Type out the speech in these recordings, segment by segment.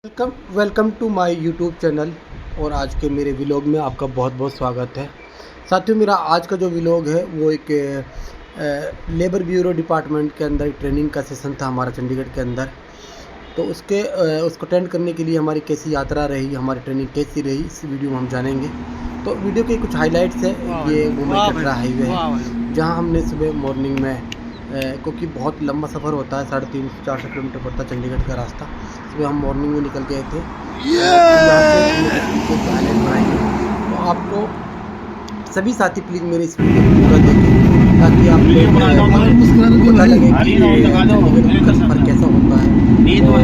Welcome to my YouTube channel. और आज के मेरे व्लॉग में आपका बहुत बहुत स्वागत है। साथियों, मेरा आज का जो व्लॉग है वो एक लेबर ब्यूरो डिपार्टमेंट के अंदर ट्रेनिंग का सेशन था हमारा चंडीगढ़ के अंदर। तो उसको अटेंड करने के लिए हमारी कैसी यात्रा रही, हमारी ट्रेनिंग कैसी रही, इस वीडियो में हम जानेंगे। तो वीडियो के कुछ हाइलाइट्स है। ये वुमेन कटरा हाईवे है जहाँ हमने सुबह मॉर्निंग में क्योंकि बहुत लंबा सफ़र होता है, 350 से 400 किलोमीटर पड़ता है चंडीगढ़ का रास्ता। सुबह हम मॉर्निंग में निकल गए थे। तो आपको सभी साथी प्लीज़ मेरे इस वीडियो को पूरा देखें ताकि आपको पता लगे कि चंडीगढ़ का सफ़र कैसा होता है और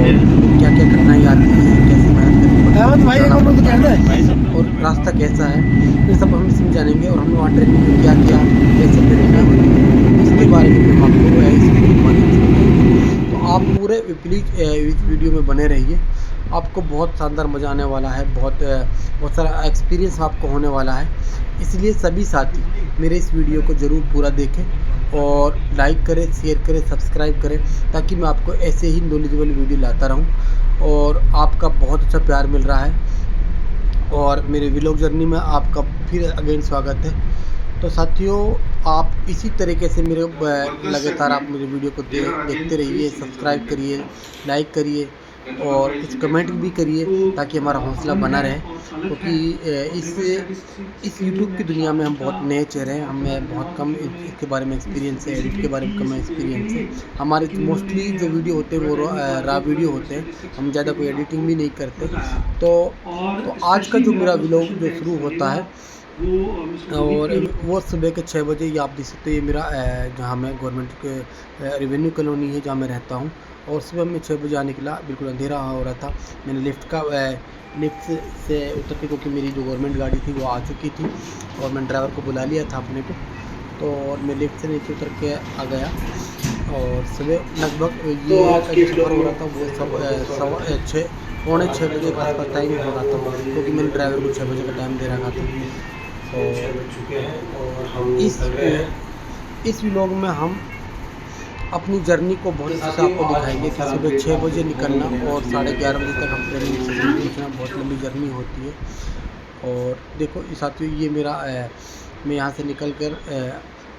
क्या क्या कठिनाई आती है, कैसे मेहनत करनी है और रास्ता कैसा है, ये सब हम इसमें जानेंगे। और हमने वहाँ ट्रेनिंग में क्या किया, कैसे ट्रेनिंग हुई, इसके बारे में हम आपको तो आप पूरे प्लीज़ इस वीडियो में बने रहिए। आपको बहुत शानदार मज़ा आने वाला है, बहुत सारा एक्सपीरियंस आपको होने वाला है। इसलिए सभी साथी मेरे इस वीडियो को ज़रूर पूरा देखें और लाइक करें, शेयर करें, सब्सक्राइब करें ताकि मैं आपको ऐसे ही नॉलेजेबल वीडियो लाता रहूं। और आपका बहुत अच्छा प्यार मिल रहा है और मेरे व्लॉग जर्नी में आपका फिर अगेन स्वागत है। तो साथियों, आप इसी तरीके से मेरे लगातार आप मेरे वीडियो को देखते रहिए, सब्सक्राइब करिए, लाइक करिए और कुछ कमेंट भी करिए ताकि हमारा हौसला बना रहे। क्योंकि इस यूट्यूब की दुनिया में हम बहुत नए चेहरे हैं, हमें बहुत कम इसके बारे में एक्सपीरियंस है, एडिट के बारे में कम एक्सपीरियंस है। हमारे मोस्टली जो वीडियो होते हैं वो रा वीडियो होते हैं, हम ज़्यादा कोई एडिटिंग भी नहीं करते। तो आज का जो मेरा व्लॉग जो शुरू होता है और वो सुबह के 6 बजे, ये आप देख सकते हैं। ये मेरा जहाँ मैं गवर्नमेंट के रेवेन्यू कॉलोनी है जहाँ मैं रहता हूँ। और सुबह मैं 6 बजे निकला, बिल्कुल अंधेरा हो रहा था। मैंने लिफ्ट से उतर के, क्योंकि मेरी जो गवर्नमेंट गाड़ी थी वो आ चुकी थी और मैंने ड्राइवर को बुला लिया था अपने को। तो और मैं लिफ्ट से नीचे उतर के आ गया और सुबह लगभग ये जो सफ़र हो रहा था वो सब 6-6:45 बजे के आसपास टाइम हो रहा था, क्योंकि मैंने ड्राइवर को 6 बजे का टाइम दे रखा था। और इस व्लॉग में हम अपनी जर्नी को बहुत अच्छे से आपको दिखाएंगे कि सुबह 6 बजे निकलना और 11:30 बजे तक हम ट्रेनिंग से पहुँचना बहुत लंबी जर्नी होती है। और देखो साथियों, ये मेरा मैं यहाँ से निकल कर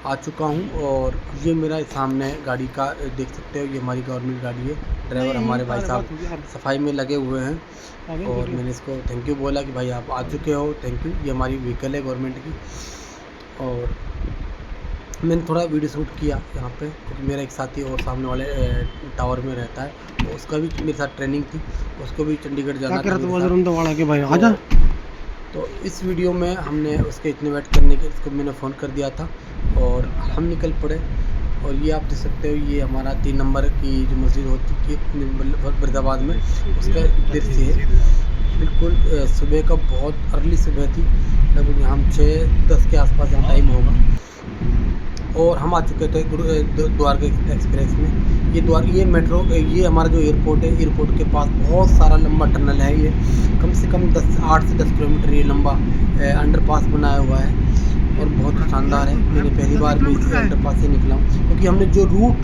आ चुका हूँ और ये मेरा सामने गाड़ी का देख सकते हो, ये हमारी गवर्नमेंट गाड़ी है। ड्राइवर हमारे भाई साहब सफाई में लगे हुए हैं और मैंने इसको थैंक यू बोला कि भाई आप आ चुके हो, थैंक यू। ये हमारी व्हीकल है गवर्नमेंट की। और मैंने थोड़ा वीडियो शूट किया यहाँ पे, क्योंकि मेरा एक साथी और सामने वाले टावर में रहता है, तो उसका भी मेरे साथ ट्रेनिंग थी, उसको भी चंडीगढ़ जाना था। तो इस वीडियो में हमने उसके इतने वेट करने के उसको मैंने फ़ोन कर दिया था और हम निकल पड़े। और ये आप देख सकते हो, ये हमारा 3 नंबर की जो मस्जिद होती है फरीदाबाद में, उसका दृश्य है। बिल्कुल सुबह का बहुत अर्ली सुबह थी, लगभग यहाँ हम 6:10 के आसपास यहाँ टाइम होगा। और हम आ चुके थे द्वारका एक्सप्रेस में। ये मेट्रो, ये हमारा जो एयरपोर्ट है, एयरपोर्ट के पास बहुत सारा लंबा टनल है। ये कम से कम 8 से 10 किलोमीटर ये लंबा अंडरपास बनाया हुआ है और बहुत शानदार है। मैंने पहली बार में इस अंडरपास से निकला हूँ, क्योंकि हमने जो रूट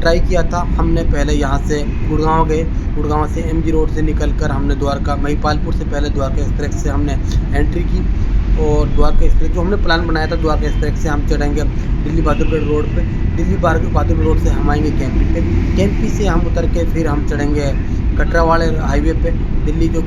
ट्राई किया था, हमने पहले यहाँ से गुड़गांव गए, गुड़गांव से MG रोड से निकलकर हमने द्वारका महिपालपुर से पहले द्वारका एक्सप्रेस से हमने एंट्री की। और द्वारका एक्सप्रेस जो हमने प्लान बनाया था, द्वारका एक्सप्रेस से हम चढ़ेंगे दिल्ली बहादुरगढ़ रोड पे, दिल्ली बहादुरगढ़ रोड से हम आएंगे कैंपी पे, कैंपी से हम उतर के फिर हम चढ़ेंगे कटरा वाले हाईवे पे। दिल्ली जो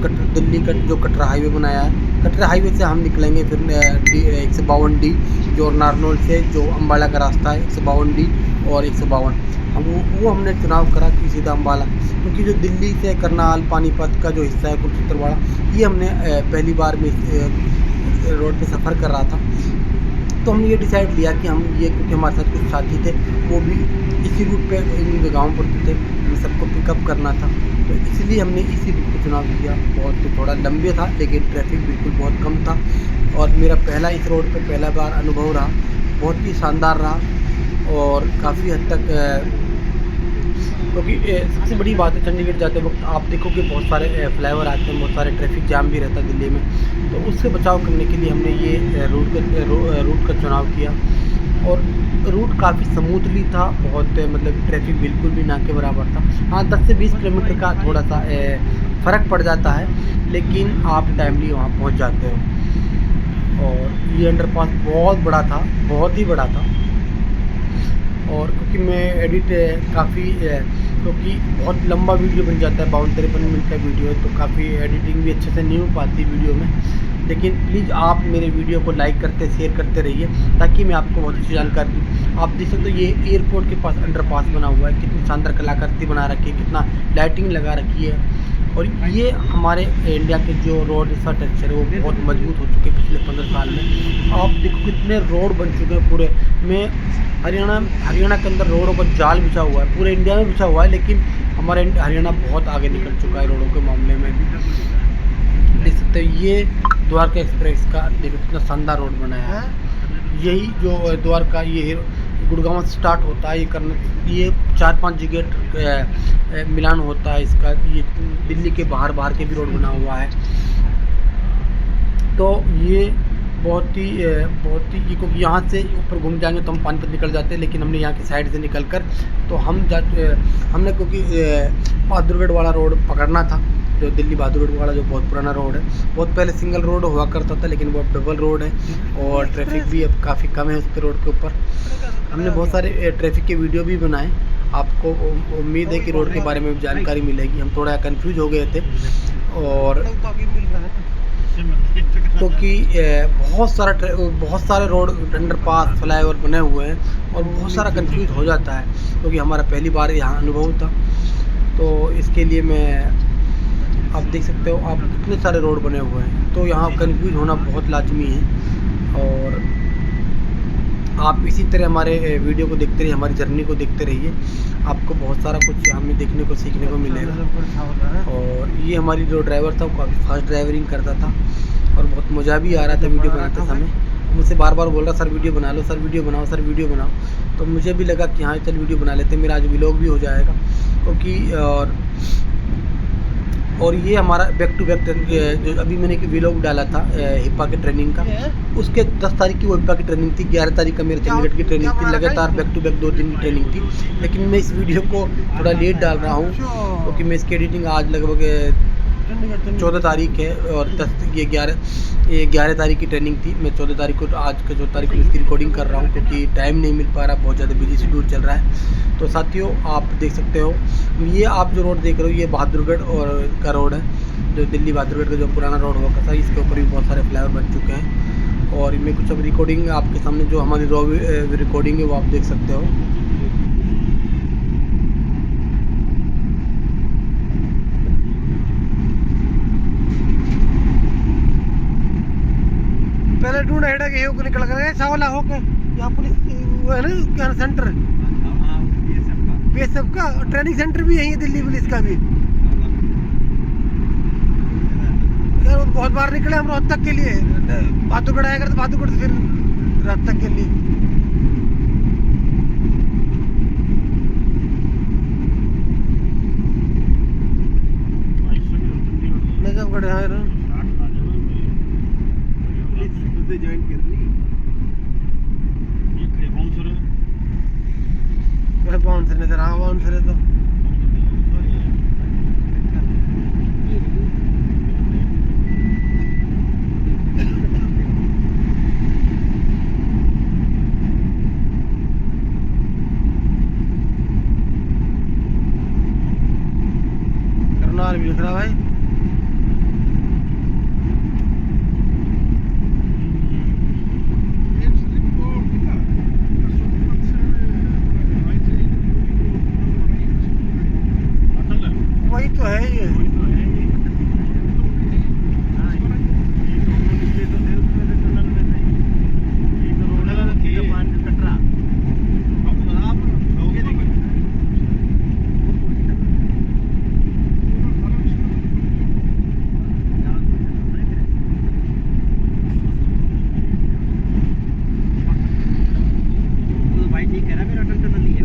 कटरा हाईवे बनाया है, कटरा हाईवे से हम निकलेंगे फिर 152D जो नारनौल से जो अम्बाला का रास्ता है, 152D और 152 वो हमने चुनाव करा कि सीधा अम्बाला, क्योंकि जो दिल्ली से करनाल पानीपत का जो हिस्सा है कुरुक्षेत्रवाड़ा, ये हमने पहली बार में रोड पे सफ़र कर रहा था। तो हमने ये डिसाइड लिया कि हम ये, क्योंकि हमारे साथ कुछ साथी थे वो भी इसी रूट पे इन गाँव पड़ते थे, हमें सबको पिकअप करना था, तो इसलिए हमने इसी रूट को चुनाव किया। बहुत थोड़ा लंबे था लेकिन ट्रैफिक बिल्कुल बहुत कम था और मेरा पहला इस रोड पे पहला बार अनुभव रहा, बहुत ही शानदार रहा। और काफ़ी हद तक क्योंकि सबसे बड़ी बात है, चंडीगढ़ जाते वक्त आप देखोगे बहुत सारे फ्लाईओवर आते हैं, बहुत सारे ट्रैफिक जाम भी रहता है दिल्ली में, तो उससे बचाव करने के लिए हमने ये रूट का चुनाव किया। और रूट काफ़ी स्मूथली था, बहुत मतलब ट्रैफिक बिल्कुल भी ना के बराबर था। हाँ, 10 से 20 किलोमीटर का थोड़ा सा फ़र्क पड़ जाता है, लेकिन आप टाइमली वहाँ पहुँच जाते हो। और ये अंडरपास बहुत बड़ा था, बहुत ही बड़ा था। और क्योंकि मैं एडिट काफ़ी क्योंकि बहुत लंबा वीडियो बन जाता है, 52-53 मिनट का वीडियो है, तो काफ़ी एडिटिंग भी अच्छे से नहीं हो पाती वीडियो में। लेकिन प्लीज़ आप मेरे वीडियो को लाइक करते शेयर करते रहिए, ताकि मैं आपको बहुत अच्छी जानकारी दूँ। आप देख सकते हो ये एयरपोर्ट के पास अंडरपास बना हुआ है, कितनी शानदार कलाकृति बना रखी है, कितना लाइटिंग लगा रखी है। और ये हमारे इंडिया के जो रोड इंफ्रास्ट्रक्चर है वो बहुत मजबूत हो चुके हैं पिछले 15 साल में। आप देखो कितने रोड बन चुके हैं पूरे में। हरियाणा के अंदर रोडों पर जाल बिछा हुआ है, पूरे इंडिया में बिछा हुआ है, लेकिन हमारे हरियाणा बहुत आगे निकल चुका है रोडों के मामले में भी। देख सकते हो ये द्वारका एक्सप्रेस का, देखो कितना शानदार रोड बनाया है। यही जो द्वारका ये गुड़गांव से स्टार्ट होता है, ये 4-5 जगह मिलान होता है इसका। ये दिल्ली के बाहर के भी रोड बना हुआ है। तो ये बहुत ही क्योंकि यहाँ से ऊपर घूम जाएंगे तो हम पानीपत निकल जाते हैं, लेकिन हमने यहाँ की साइड से निकल कर तो हमने क्योंकि बहादुरगढ़ वाला रोड पकड़ना था, जो दिल्ली बहादुरगढ़ वाला जो बहुत पुराना रोड है। बहुत पहले सिंगल रोड हुआ करता था, लेकिन वो अब डबल रोड है और ट्रैफिक भी अब काफ़ी कम है उस पर रोड के ऊपर। हमने बहुत सारे ट्रैफिक के वीडियो भी बनाए, आपको उम्मीद है कि रोड के बारे में भी जानकारी मिलेगी। हम थोड़ा कंफ्यूज हो गए थे, और क्योंकि बहुत सारे रोड अंडरपास फ्लाईओवर बने हुए हैं और बहुत सारा कंफ्यूज हो जाता है, क्योंकि हमारा पहली बार यहाँ अनुभव था। तो इसके लिए आप देख सकते हो आप कितने सारे रोड बने हुए हैं, तो यहाँ कंफ्यूज होना बहुत लाजमी है। और आप इसी तरह हमारे वीडियो को देखते रहिए, हमारी जर्नी को देखते रहिए, आपको बहुत सारा कुछ हमें देखने को सीखने को मिलेगा। और ये हमारी जो ड्राइवर था वो काफ़ी फास्ट ड्राइवरिंग करता था और बहुत मज़ा भी आ रहा था वीडियो बनाते समय। मुझसे बार बार बोल रहा सर वीडियो बना लो, सर वीडियो बनाओ, सर वीडियो बनाओ। तो मुझे भी लगा कि हाँ चल वीडियो बना लेते, मेरा आज व्लॉग भी हो जाएगा। क्योंकि और ये हमारा बैक टू बैक जो अभी मैंने एक व्लॉग डाला था हिप्पा के ट्रेनिंग का, उसके 10 तारीख की वो हिप्पा की ट्रेनिंग थी, 11 तारीख का मेरे चंडीगढ़ की ट्रेनिंग थी। लगातार बैक टू बैक 2 दिन की ट्रेनिंग थी। लेकिन मैं इस वीडियो को थोड़ा लेट डाल रहा हूँ, क्योंकि मैं इसकी एडिटिंग आज लगभग 14 तारीख है और 11 तारीख की ट्रेनिंग थी। मैं 14 तारीख को, आज का 14 तारीख को इसकी रिकॉर्डिंग कर रहा हूँ, क्योंकि टाइम नहीं मिल पा रहा, बहुत ज़्यादा बिजी शेड्यूल चल रहा है। तो साथियों आप देख सकते हो, ये आप जो रोड देख रहे हो ये बहादुरगढ़ का रोड है, जो दिल्ली बहादुरगढ़ का जो पुराना रोड हुआ था। इसके ऊपर भी बहुत सारे फ्लाईओवर बन चुके हैं। और मैं कुछ अब रिकॉर्डिंग आपके सामने जो हमारी रॉ रिकॉर्डिंग है वो आप देख सकते हो। पहले ढूंढ हेड़ा के होकर निकल गए सावला होके यहाँ पुलिस वो है ना क्या सेंटर बीएसएफ का ट्रेनिंग सेंटर भी यही है, दिल्ली पुलिस का भी। यार बहुत बार निकले हम रोहतक के लिए, बहादुरगढ़ आएगा तो बहादुरगढ़ से फिर रोहतक के लिए। नजफगढ़ ज्वाइन कर ली, बाउंसर नजर आ, बाउंसर है तो करनाल भी लिख रहा भाई। वही तो है ये, भाई ठीक है ना, मेरा टन नहीं है।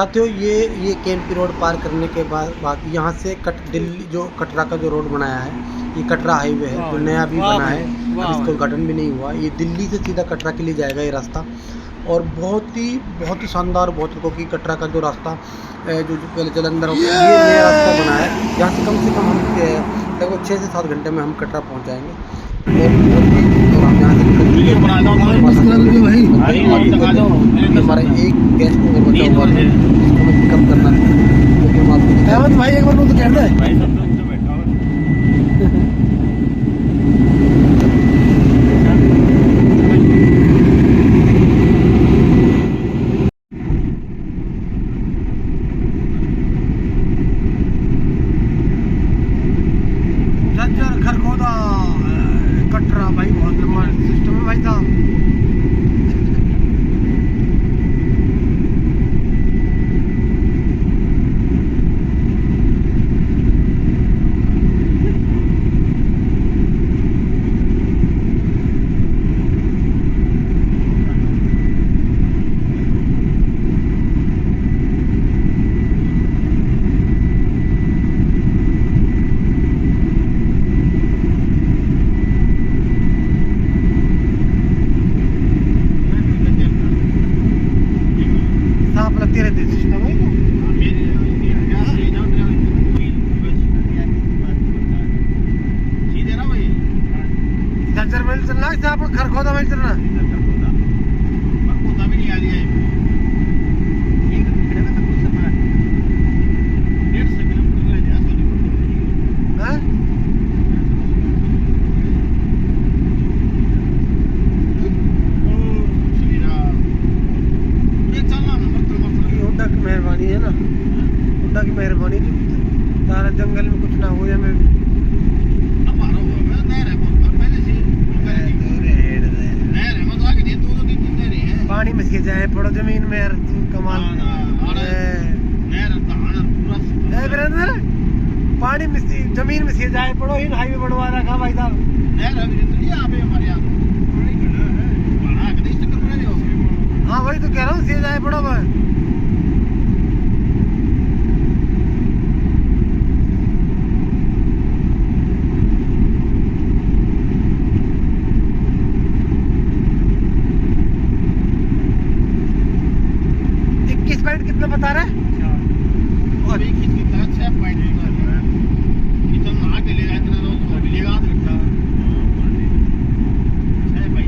साथियों ये केएमपी रोड पार करने के बाद यहाँ से दिल्ली जो कटरा का जो रोड बनाया है, ये कटरा हाईवे है जो नया भी बना है, अब इसका उद्घाटन भी नहीं हुआ। ये दिल्ली से सीधा कटरा के लिए जाएगा ये रास्ता, और बहुत ही शानदार, बहुत रुको कि कटरा का जो रास्ता जो पहले जलंधर होगा, ये नया रास्ता बना है। यहाँ से कम हम लगभग 6 से 7 घंटे में हम कटरा पहुँच जाएंगे। और हम यहाँ से हमारा एक गैस को बचा हुआ है, इसको हमें पिकअप करना था, क्योंकि हम आपको भाई एक बार तो कहना है खरखोदा कटरा। भाई बहुत लंबा सिस्टम है भाई साहब। लगती रहती है सिस्टम है सीधे ना भाई झज्जर में चलना है, जहाँ पर खरखोदा में चलना भी नहीं आ रही है। मेहरबानी है ना, खुदा की मेहरबानी तारा जंगल में कुछ ना हो या मैं पानी में से जाए पड़ो जमीन में यार, कमाल पानी में जमीन में से जाए पड़ो, इन हाईवे बढ़वा रखा भाई साहब। हाँ वही तो कह रहा हूँ, से जाए पड़ो भाई। कितना बता रहा है और एक चीज कितना 6 पॉइंट कितना आगे ले जाए इतना तो मिलेगा रखा 6 भाई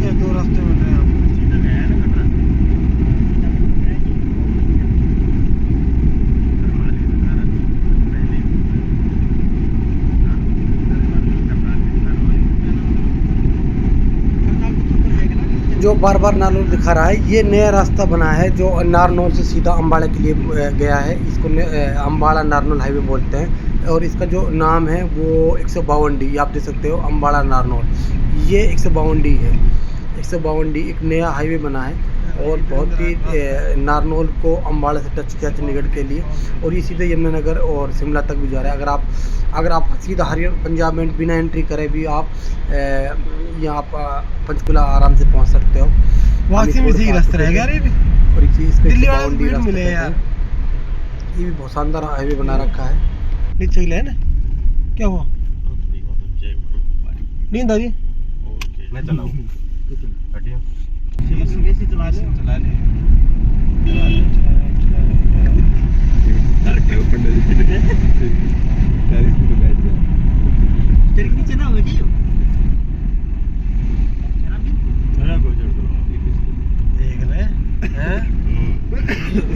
ये दो रास्ते में हैं। जो बार बार नारनौल दिखा रहा है, ये नया रास्ता बना है जो नारनौल से सीधा अम्बाड़ा के लिए गया है। इसको अम्बाड़ा नारनौल हाईवे बोलते हैं, और इसका जो नाम है वो 152D, आप देख सकते हो अम्बाड़ा नारनौल, ये 152D है। 152D एक नया हाईवे बना है और बहुत ही नारनौल को अम्बाड़ा से टच किया चंडीगढ़ के लिए, और ये सीधे यमुनानगर और शिमला तक भी जा रहा है। अगर आप सीधा हरियाणा पंजाब में बिना एंट्री करे भी आप यहाँ पंचकुला आराम से पहुँच सकते हो। वहाँ से भी सही रास्ता रहेगा और दिल्ली वाला स्पीड मिले यार। ये भी बहुत शानदार हाईवे बना रखा है। नीचे ही ले ना, क्या हुआ नींद आ रही? मैं चलाऊं चला ले तेरे नीचे ना होगी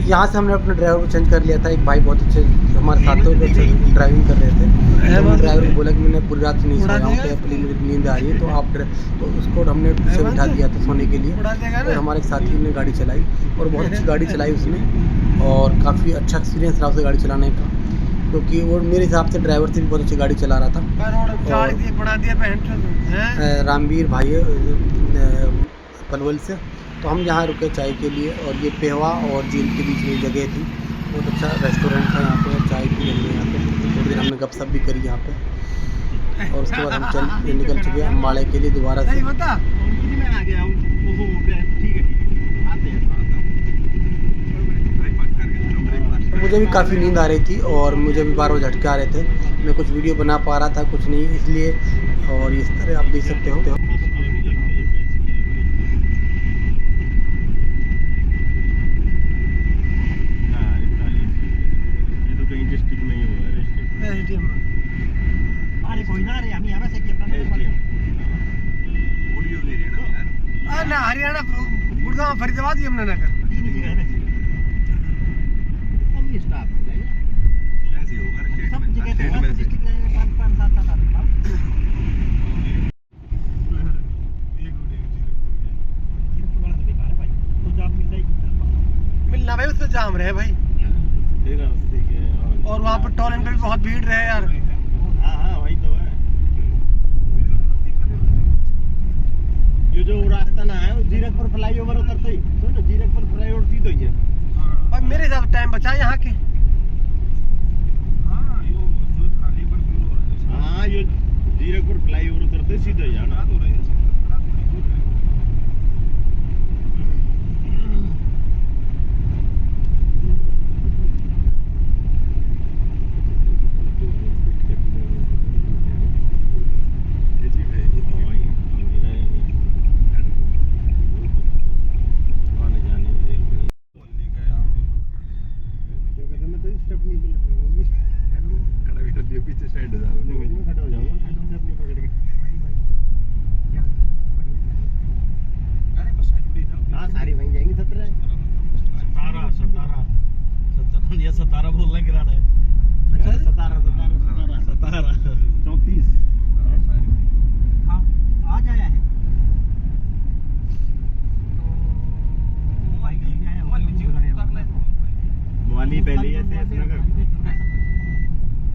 यहाँ से हमने अपने ड्राइवर को चेंज कर लिया था। एक भाई बहुत अच्छे हमारे साथ थे, अच्छे ड्राइविंग कर रहे थे। तो ड्राइवर को बोला कि मैंने पूरी रात नहीं सोया हूँ, तो प्लीज़ मुझे नींद आ रही है, तो उसको हमने पीछे बिठा दिया था सोने के लिए। और हमारे साथी ने गाड़ी चलाई और बहुत अच्छी गाड़ी चलाई उसने, और काफ़ी अच्छा एक्सपीरियंस रहा उसे गाड़ी चलाने का, क्योंकि वो मेरे हिसाब से ड्राइवर से भी बहुत अच्छी गाड़ी चला रहा था। रामवीर भाई पलवल से, तो हम यहाँ रुके चाय के लिए, और ये पेहवा और झील के बीच में जगह थी। बहुत अच्छा रेस्टोरेंट था यहाँ पे, चाय पी हमने यहाँ पे, थोड़ी देर हमने गपशप भी करी यहाँ पे, और उसके बाद हम निकल चुके हैं अम्बाड़े के लिए दोबारा से। मुझे भी काफ़ी नींद आ रही थी और मुझे भी बार बार झटके आ रहे थे, मैं कुछ वीडियो बना पा रहा था कुछ नहीं, इसलिए। और इस तरह आप देख सकते हो। हरियाणा गुड़गांव फरीदाबाद यमुनानगर मिलना भाई, उसमें जाम रहे भाई, और वहाँ पर टोरेंट पे भी बहुत भीड़ रहे यार। हाँ वही तो है। ये जो रास्ता ना है जीरकपुर फ्लाईओवर उतरते ही तो ना, जीरकपुर फ्लाईओवर सीधा ही है। और मेरे हिसाब टाइम बचा यहाँ के। हाँ ये जीरकपुर फ्लाईओवर उतरते सीधा ही जाना। सतारा बोलना गिरा रहा है। अच्छा सतारा 34 आज आया है। मोहाली पहले ही है,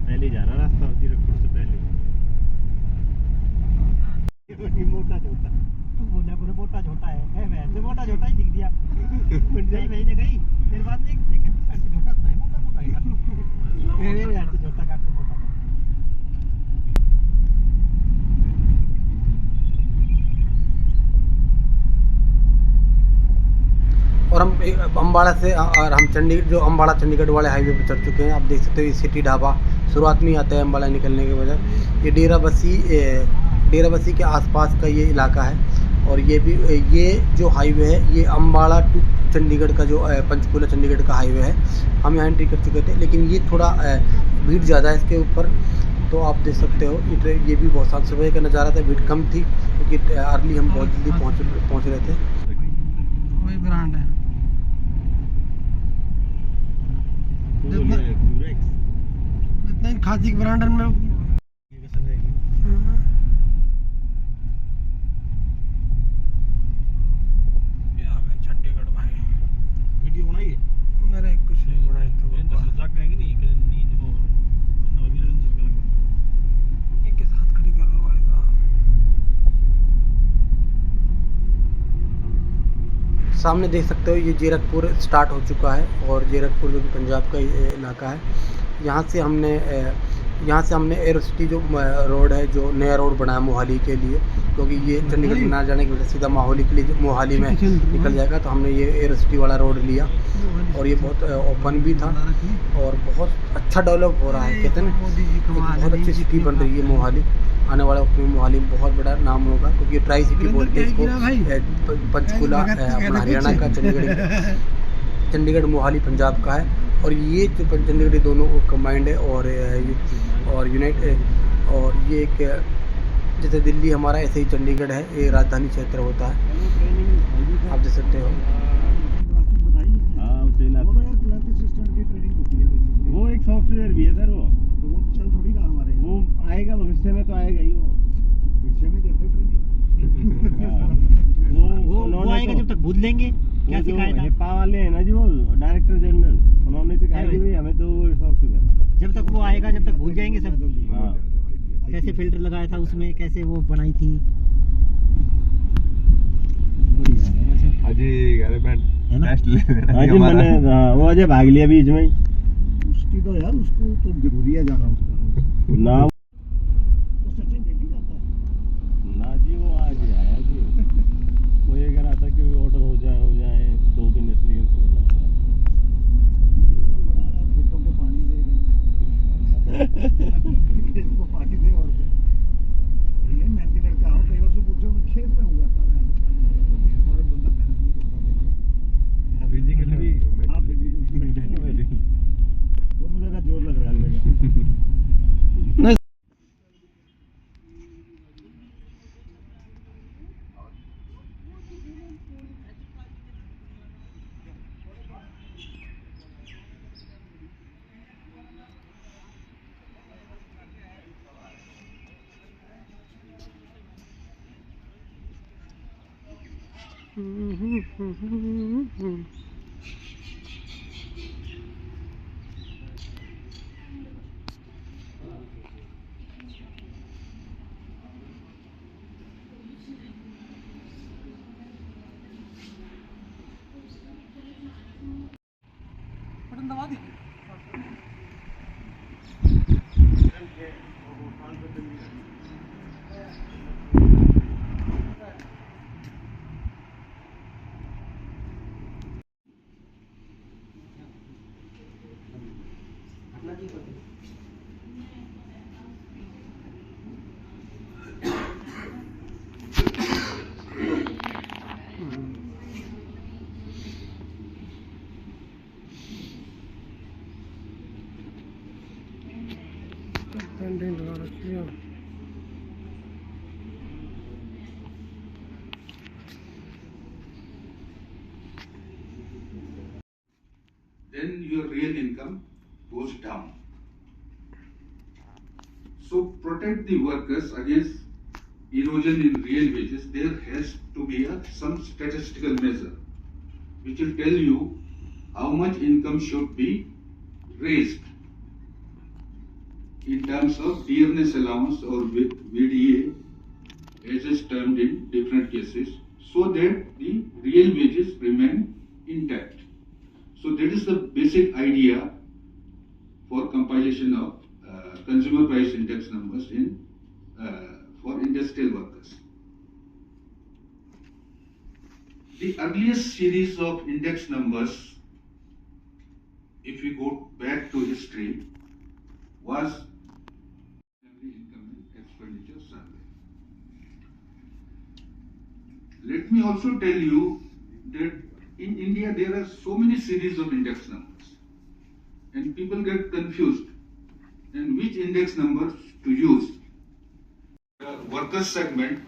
पहले जा रहा रास्ता जीरकपुर से पहले। मोटा छोटा बोला पूरा मोटा छोटा है वैसे मोटा छोटा ही दिख दिया। नहीं महीने गई फिर बाद में देखे छोटा था, मोटा मोटा है छोटा काट के मोटा। और हम अम्बाड़ा से और हम चंडीगढ़, जो अम्बाड़ा चंडीगढ़ वाले हाईवे पर चढ़ चुके हैं। आप देख सकते हो ये सिटी ढाबा शुरुआत में ही आता है अम्बाड़ा निकलने के बजाय। ये डेरा बस्सी के आसपास का ये इलाका है, और ये जो हाईवे है ये अम्बाड़ा टू चंडीगढ़ का जो पंचकूला चंडीगढ़ का हाईवे है। हम यहाँ एंट्री कर चुके थे, लेकिन ये थोड़ा भीड़ ज़्यादा है इसके ऊपर, तो आप देख सकते हो ये भी बहुत साफ सफाई का नज़ारा था। भीड़ कम थी क्योंकि अर्ली हम बहुत जल्दी पहुँच रहे थे। वही ब्रांड है जितना खासी ब्रांड में सामने देख सकते हो ये जीरकपुर स्टार्ट हो चुका है, और जीरकपुर जो कि पंजाब का इलाका है। यहाँ से हमने एरो सिटी जो रोड है, जो नया रोड बना है मोहाली के लिए, क्योंकि ये चंडीगढ़ में ना जाने की वजह से सीधा मोहाली के लिए मोहाली में निकल जाएगा, तो हमने ये एरो सिटी वाला रोड लिया। और ये बहुत ओपन भी था और बहुत अच्छा डेवलप हो रहा है। कहते हैं बहुत अच्छी सिटी बन रही है मोहाली। आने वाले वक्त में मोहाली में बहुत बड़ा नाम होगा, क्योंकि ट्राई सिटी बोलते हैं इसको। पंचकूला अपना हरियाणा का, चंडीगढ़ मोहाली पंजाब का है, और ये जो चंडीगढ़ दोनों कंबाइंड है और यूनाइट, और ये एक जैसे दिल्ली हमारा ऐसे ही चंडीगढ़ है, ये राजधानी क्षेत्र होता है। आप देख सकते हो वो एक सॉफ्टवेयर भी है सर, वो चल थोड़ी ना हमारे, वो आएगा भविष्य में, तो आएगा ही वो भविष्य में देते ट्रेनिंग। वो आएगा जब तक भूल लेंगे क्या सिखाया था। हिप्पा वाले हैं ना जी, वो डायरेक्टर जनरल, उन्होंने सिखाया कि भाई हमें दो सॉफ्टवेयर, जब तक वो आएगा जब तक भूल जाएंगे सब। हाँ कैसे फिल्टर लगाया था उसमें, कैसे वो बनाई थी, बढ़िया है। अजी अरे मैं है ना? टेस्ट ले रहा अजय मैंने वो अजय भाग लिया बीच में ही। उसकी तो यार उसको तो जरूरी है जाना उसका। ना तो सचिन डेली जाता है। ना जी वो आज ही आया जी। वो ये कह रहा था कि ऑर्डर हो जाए 2 दिन इसलिए उसको लगता है। इतना बड़ा है, खेतों को पानी दे खेत को पानी दे और क्या। सही है, मेहनती लड़का हो। कई बार से पूछो मैं खेत में हुआ था और बंदा मेहनत नहीं करता देखो। फिजिकली भी हाँ, physically। वो मुझे लगा जोर लग रहा है मेरा। then your real income goes down. So protect the workers against erosion in real wages. There has to be some statistical measure which will tell you how much income should be raised in terms of dearness allowance or VDA as is termed in different cases, so that the real wages remain intact. So that is the basic idea for compilation of consumer price index numbers in for industrial workers. The earliest series of index numbers, if we go back to history, was the income and expenditure survey. Let me also tell you that in India there are so many series of index numbers, and people get confused and which index numbers to use. Workers segment,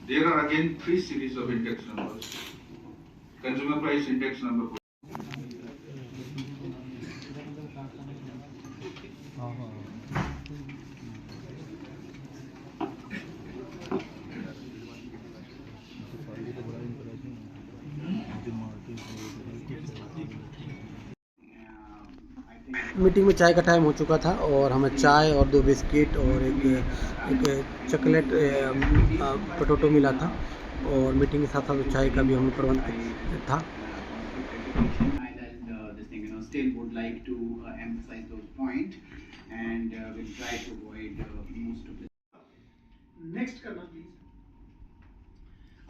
there are again 3 series of index numbers. Consumer price index number. Meeting में चाय का time हो चुका था और हमें चाय और 2 बिस्किट और एक चॉकलेट पोटैटो मिला था और मीटिंग के साथ साथ चाय का भी हमें प्रबंध था। This thing, still would like to emphasize those points, and we'll try to avoid most of the. Next करना प्लीज।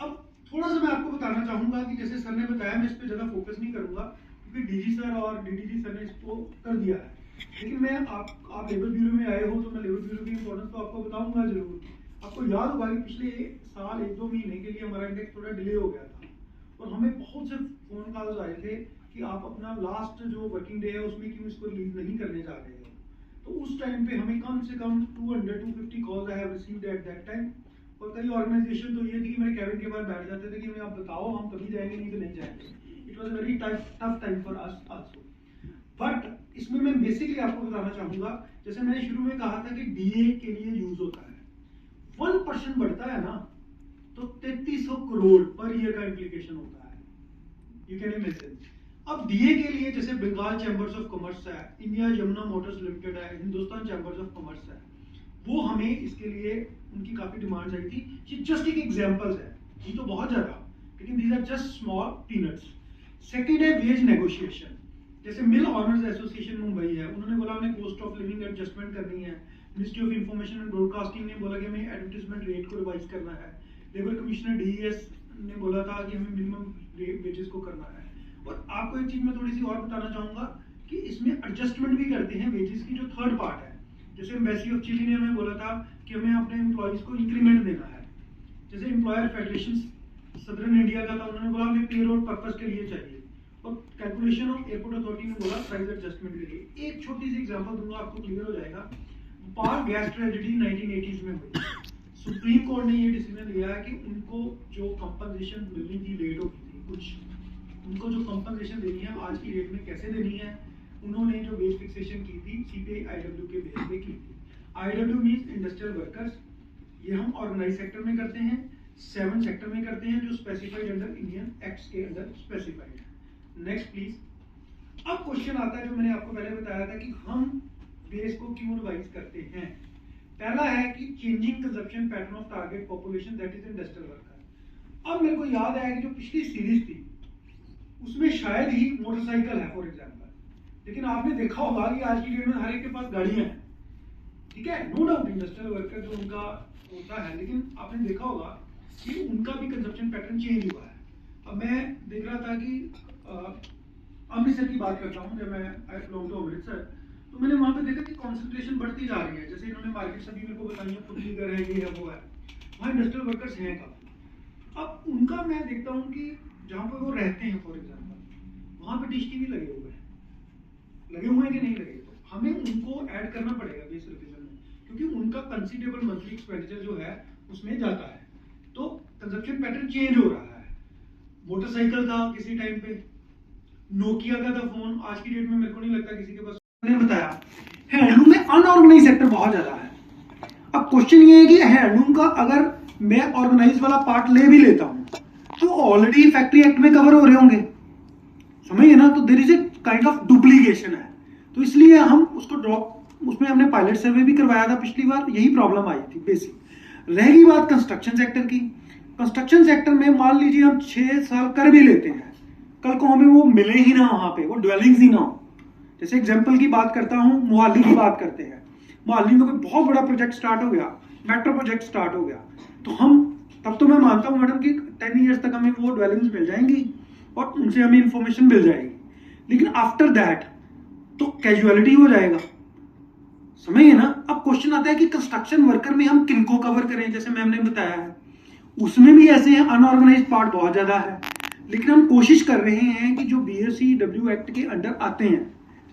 अब थोड़ा सा मैं आपको बताना चाहूंगा कि जैसे सर ने बताया, मैं इस पे ज्यादा फोकस नहीं करूंगा क्योंकि डीजी सर और डीडीजी सर ने इसको कर दिया है, लेकिन मैं आप लेबर ब्यूरो में आए हो तो मैं लेबर ब्यूरो की इंपॉर्टेंस तो आपको बताऊंगा जरूर। आपको याद होगा कि पिछले साल 1-2 महीने के लिए हमारा इंडेक्स थोड़ा डिले हो गया था और हमें बहुत से फोन कॉल्स आए थे कि आप अपना लास्ट जो वर्किंग डे है उसमें क्यों इसको रिलीज नहीं करने जा रहे हो। तो उस टाइम पे हमें कम से कम 250 calls I have received at that time, और कई ऑर्गेनाइजेशन तो ये थी कि मेरे कैबिन के बाहर बैठ जाते थे कि आप बताओ हम कभी जाएंगे, नहीं तो नहीं जाएंगे। It was a very tough time for us also. But इसमें मैं बेसिकली आपको बताना चाहूंगा, जैसे मैंने शुरू में कहा था कि डीए के लिए यूज होता है, 1% बढ़ता है ना तो 3300 करोड़ पर ईयर का इम्प्लीकेशन होता है। You can imagine. अब डीए के लिए जैसे बंगाल चैम्बर्स ऑफ कॉमर्स है, इंडिया यमुना मोटर्स लिमिटेड है, हिंदुस्तान चैम्बर्स ऑफ कॉमर्स है, वो हमें इसके लिए उनकी काफी डिमांड्स आई थी। ये जस्ट एक एग्जांपल्स है, ये तो बहुत ज्यादा, लेकिन these are just small peanuts. Second है वेज नेगोशिएशन, जैसे मिल ऑनर्स एसोसिएशन मुंबई है, उन्होंने बोला हमें कॉस्ट ऑफ लिविंग एडजस्टमेंट करनी है। Ministry of information and broadcasting ने बोला कि हमें एडवर्टाइजमेंट रेट को रिवाइज करना है। लेबर कमिश्नर डीईएस ने बोला था कि हमें मिनिमम वेजेस को करना है। और आपको एक चीज मैं थोड़ी सी और बताना चाहूंगा कि इसमें एडजस्टमेंट भी करते हैं वेजेस की जो थर्ड पार्ट है। जैसे एम्बेसी ऑफ चिली ने हमें बोला था कि हमें अपने एम्प्लॉयज को इंक्रीमेंट देना है। जैसे एम्प्लॉयर फेडरेशन सदर्न इंडिया का था, उन्होंने बोला हमें पेरोल पर्पस के लिए चाहिए। और कैलकुलेशन ऑफ एयरपोर्ट अथॉरिटी ने बोला प्राइस एडजस्टमेंट के लिए। एक छोटी सी एग्जांपल दूंगा, आपको क्लियर हो जाएगा। भोपाल गैस ट्रेजेडी 1980s में हुई। सुप्रीम कोर्ट ने ये डिसीजन लिया है कि उनको जो कंपनसेशन मिलनी थी लेट हो गई थी कुछ, उनको जो कंपनसेशन देनी है आज की डेट में कैसे देनी है, उन्होंने जो वेज फिक्सेशन की थी सीपीआई आईडब्ल्यू के बेस पे की थी। आईडब्ल्यू मींस इंडस्ट्रियल वर्कर्स, ये हम ऑर्गेनाइज सेक्टर में करते हैं, 7 सेक्टर में करते हैं जो स्पेसिफाइड अंडर इंडियन एक्ट्स के अंदर स्पेसिफाइड है। Next please. अब क्वेश्चन आता है जो मैंने आपको पहले बताया था कि हम बेस को क्यों रिवाइज करते हैं। पहला है कि changing consumption pattern of target population that is industrial worker. अब मेरे को याद है कि जो पिछली सीरीज थी उसमें शायद ही मोटरसाइकिल है फॉर एग्जांपल, लेकिन आपने देखा होगा कि आज की डेट में हर एक के पास गाड़ियां हैं, ठीक है, नो डाउट इंडस्ट्रियल वर्कर जो उनका होता है, लेकिन आपने देखा होगा कि उनका भी कंजप्शन पैटर्न चेंज हुआ है। अब मैं देख रहा था कि अमृतसर की बात करता हूँ, जब मैं आई बिलोंग टू अमृतसर, तो मैंने वहाँ पे देखा कि कॉन्सेंट्रेशन बढ़ती जा रही है। जैसे इन्होंने मार्केट सभी मेरे को बताई है, फुटलीगर है, ये है, वो है, वहाँ इंडस्ट्रियल वर्कर्स हैं काफी। अब उनका मैं देखता हूँ कि जहाँ पर वो रहते हैं फॉर एग्जाम्पल, वहाँ पे डिश टीवी लगे हुए हैं कि नहीं लगे, तो हमें उनको ऐड करना पड़ेगा बेस रिविजन में, क्योंकि उनका कंसिडरेबल मंथली एक्सपेंडिचर जो है उसमें जाता है, तो कंजप्शन पैटर्न चेंज हो रहा है। मोटरसाइकिल था किसी टाइम पे, नोकिया का था फोन, आज की डेट में मेरे को नहीं लगता किसी के पास। मैंने बताया हैंडलूम में अनऑर्गेनाइज सेक्टर बहुत ज्यादा है। अब क्वेश्चन ये है कि हैंडलूम का अगर मैं ऑर्गेनाइज वाला पार्ट ले भी लेता हूं तो ऑलरेडी फैक्ट्री एक्ट में कवर हो रहे होंगे, समझिए ना, तो there is a kind of duplication है। तो इसलिए हम उसको ड्रॉप, उसमें हमने पायलट सर्वे भी करवाया था पिछली बार, यही प्रॉब्लम आई थी बेसिक। रहेगी बात कंस्ट्रक्शन सेक्टर की, कंस्ट्रक्शन सेक्टर में मान लीजिए हम 6 साल कर भी लेते हैं, कल को हमें वो मिले ही ना, वहां पे वो ड्वेलिंग्स ही ना हो। जैसे एग्जांपल की बात करता हूं, मोहाली की बात करते हैं, मोहाली में कोई बहुत बड़ा प्रोजेक्ट स्टार्ट हो गया, मेट्रो प्रोजेक्ट स्टार्ट हो गया, तो हम तब तो मैं मानता हूं मैडम कि 10 ईयर्स तक हमें वो ड्वेलिंग्स मिल जाएंगी और उनसे हमें इंफॉर्मेशन मिल जाएगी, लेकिन आफ्टर दैट तो कैजुअलिटी हो जाएगा, समझिए ना। अब क्वेश्चन आता है कि कंस्ट्रक्शन वर्कर में हम किनको कवर करें, जैसे मैम ने बताया है उसमें भी ऐसे हैं, अनऑर्गेनाइज पार्ट बहुत ज्यादा है, लेकिन हम कोशिश कर रहे हैं कि जो BSEW एक्ट के अंडर आते हैं,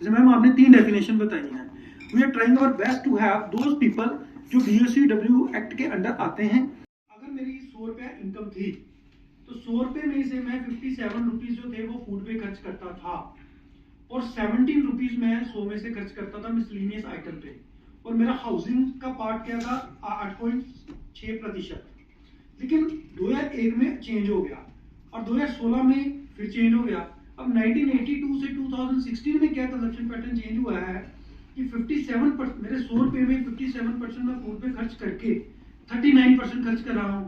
जैसे मैम आपने 3 डेफिनेशन बताई हैं, we are trying our best to have those people जो BSEW एक्ट के अंडर आते हैं। अगर मेरी 100 रुपया इनकम थी तो 100 रुपये में से मैं 57 रुपीज जो थे वो फूड पे खर्च करता था और 17 रुपीज मैं 100 में से खर्च करता था मिसलिनियस आइटम पे, और मेरा हाउसिंग का पार्ट क्या था 8.6%। लेकिन 2001 में चेंज हो गया और 2016 में फिर चेंज हो गया। अब 1982 से 2016 में क्या कंजप्शन पैटर्न चेंज हुआ है कि 57% मेरे 100 रुपये में 57% मैं फूड पे खर्च करके 39% खर्च कर रहा हूँ।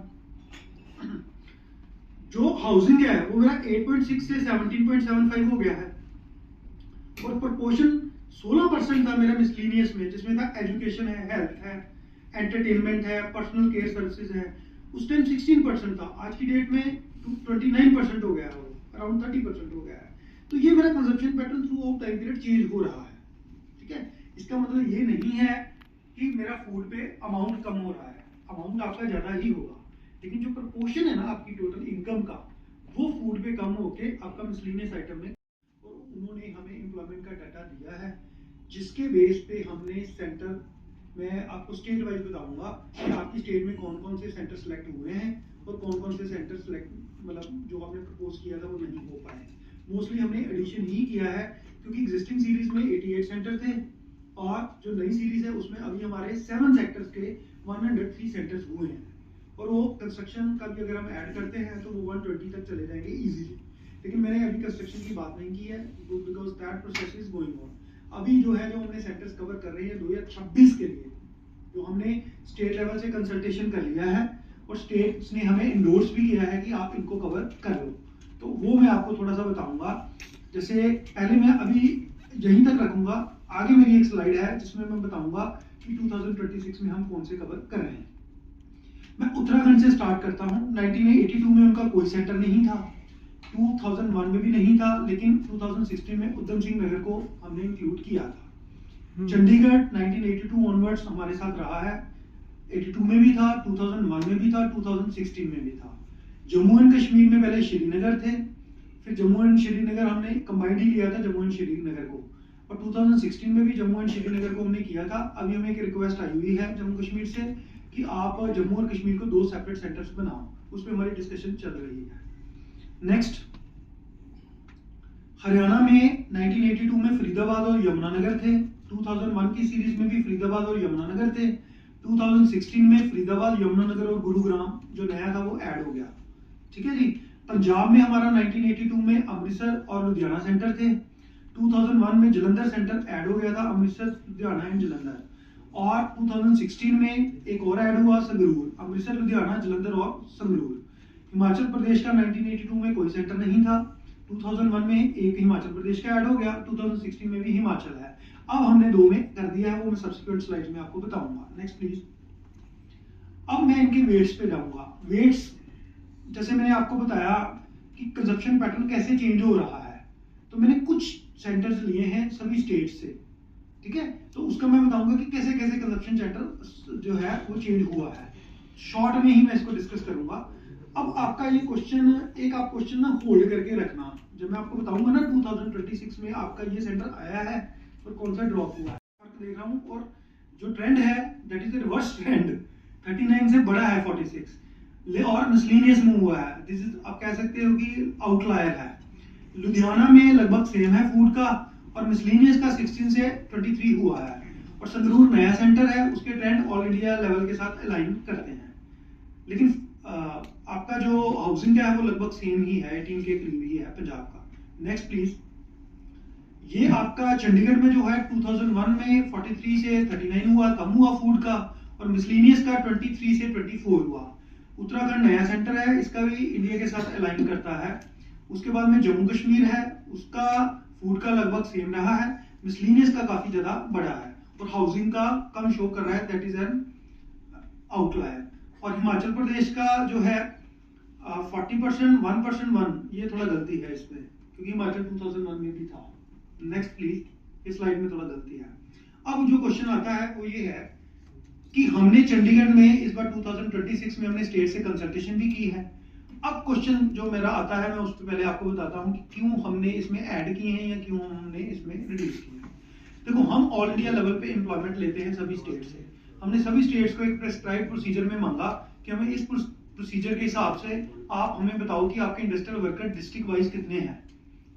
जो हाउसिंग है वो मेरा 8.6 से 17.75 हो गया है, और प्रोपोर्शन 16% था मेरा मिसलिनियस में, जिसमें था एजुकेशन है, हेल्थ है, एंटरटेनमेंट है, पर्सनल केयर सर्विसेज है। उस टाइम 16% था, आज की डेट में 29% हो गया है, अराउंड 30% हो गया है। तो ये मेरा consumption pattern through out time period change हो रहा है, ठीक है। इसका मतलब ये नहीं है कि मेरा फूड पे अमाउंट कम हो रहा है, अमाउंट आपका ज्यादा ही होगा, लेकिन जो प्रोपोर्शन है ना आपकी टोटल इनकम का, वो फूड पे कम होके आपका मिसलिनियस आइटम में। और उन्होंने हमें एम्प्लॉयमेंट का डाटा दिया है, जिसके बेस पे हमने सेंटर, मैं आपको स्टेट वाइज बताऊंगा कि आपकी स्टेट में कौन कौन से सेंटर सेलेक्ट हुए हैं और कौन कौन से सेंटर सेलेक्ट, मतलब जो आपने प्रपोज किया था वो नहीं हो पाए। मोस्टली हमने एडिशन ही किया है, क्योंकि एग्जिस्टिंग सीरीज में 88 सेंटर थे और जो नई सीरीज है उसमें अभी हमारे 7 सेक्टर्स के 103 सेंटर्स हुए हैं, और वो कंस्ट्रक्शन का भी अगर हम ऐड करते हैं तो वो 120 तक चले जाएंगे इजीली। लेकिन मैंने अभी कंस्ट्रक्शन की बात नहीं की है, because that process is going on. अभी जो है, जो हमने सेंटर्स कवर कर रहे हैं 2026 के लिए, जो हमने स्टेट लेवल से कंसल्टेशन कर लिया है, और स्टेट्स ने हमें इंडोर्स भी किया है कि आप इनको कवर कर लो। तो वो मैं आपको थोड़ा सा बताऊंगा। जैसे पहले मैं अभी यहीं तक रखूंगा, आगे मेरी एक स्लाइड है जिसमें मैं बताऊंगा कि 2026 में हम कौन से कवर कर रहे हैं। मैं उत्तराखंड से स्टार्ट करता हूँ। 1982 में उनका कोई सेंटर नहीं था, 2001 में भी नहीं था, लेकिन 2016 में उधम सिंह नगर को हमने इंक्लूड किया था। चंडीगढ़ 1982 ऑनवर्ड्स हमारे साथ रहा है, 82 में भी था, 2001 में भी था, 2016 में भी था। जम्मू एंड कश्मीर में पहले श्रीनगर थे, फिर जम्मू एंड श्रीनगर हमने कंबाइंड ही लिया था जम्मू एंड श्रीनगर को, और 2016 में भी जम्मू एंड श्रीनगर को हमने किया था। अभी हमें एक रिक्वेस्ट आई हुई है जम्मू कश्मीर से कि आप जम्मू और कश्मीर को 2 सेपरेट सेंटर्स बनाओ, उस पर हमारी डिस्कशन चल रही है। नेक्स्ट, हरियाणा में 1982 में फरीदाबाद और यमुनानगर थे, 2001 की सीरीज में भी फरीदाबाद और यमुनानगर थे, 2016 में फरीदाबाद, यमुनानगर और गुरुग्राम जो नया था वो ऐड हो गया। ठीक है जी। पंजाब में हमारा 1982 में अमृतसर और लुधियाना सेंटर थे, 2001 में जलंधर सेंटर ऐड हो गया था, अमृतसर, लुधियाना एंड जलंधर, और 2016 में एक और ऐड हुआ संगरूर, अमृतसर, लुधियाना, जलंधर और संगरूर। हिमाचल प्रदेश का 1982 में कोई सेंटर नहीं था, 2001 में एक हिमाचल प्रदेश का ऐड हो गया, 2016 में भी हिमाचल है। अब हमने 2 में कर दिया है, वो मैं सब्सिक्वेंट स्लाइड्स में आपको बताऊंगा। Next please. अब मैं इनके वेट्स पे जाऊंगा। वेट्स, जैसे मैंने आपको बताया कि कंजप्शन पैटर्न कैसे चेंज हो रहा है, तो मैंने कुछ सेंटर्स लिए हैं सभी स्टेट से, ठीक है। तो उसका मैं बताऊंगा कि कैसे कैसे कंजप्शन सेंटर जो है वो चेंज हुआ है। शॉर्ट में ही मैं इसको डिस्कस करूंगा। अब आपका ये क्वेश्चन, एक आप क्वेश्चन ना होल्ड करके रखना, जब मैं आपको बताऊंगा ना 2026 में आपका ये सेंटर आया है और कौन सा ड्रॉप हुआ है, देख रहा हूँ, और जो ट्रेंड है that is the reverse trend, 39 से बड़ा है 46, और मिसलेनियस मूव हुआ है। दिस इज, आप कह सकते हो कि आउटलायर है। लुधियाना में लगभग सेम है फूड का, और मिसलेनियस का 16 से 23 हुआ है, और संगरूर नया सेंटर है, उसके ट्रेंड ऑल इंडिया लेवल के साथ अलाइन करते हैं। लेकिन आपका जो हाउसिंग का है वो लगभग सेम ही है, 18 के करीब ही है पंजाब का। Next please. ये आपका चंडीगढ़ में जो है 2001 में 43 से 39 हुआ, कम हुआ फूड का, और मिसलेनियस का 23 से 24 हुआ। उत्तराखंड नया सेंटर है, इसका भी इंडिया के साथ अलाइन करता है। उसके बाद में जम्मू कश्मीर है, उसका फूड का लगभग सेम रहा है, मिसलेनियस का काफी ज्यादा बड़ा है, और हाउसिंग का कम शो कर रहा है, दैट इज एन आउटलायर। और हिमाचल प्रदेश का जो है 40%, 1%, ये थोड़ा गलती है इसमें, क्योंकि हिमाचल 2001 में भी था। Next please. इस स्लाइड में थोड़ा गलती है। अब जो क्वेश्चन आता है वो ये है कि हमने चंडीगढ़ में इस बार 2026 में हमने स्टेट से कंसल्टेशन भी की है। अब क्वेश्चन जो मेरा आता है, मैं उससे पहले आपको बताता हूँ कि क्यों हमने इसमें ऐड किए हैं या क्यों हमने इसमें रिड्यूस किए हैं। देखो, हम ऑल इंडिया लेवल पे एम्प्लॉयमेंट लेते हैं सभी स्टेट से। हमने सभी स्टेट्स को एक प्रेस्क्राइब प्रोसीजर में मांगा कि हमें इस प्रोसीजर के हिसाब से आप हमें बताओ कि आपके इंडस्ट्रियल वर्कर डिस्ट्रिक्ट वाइज कितने हैं,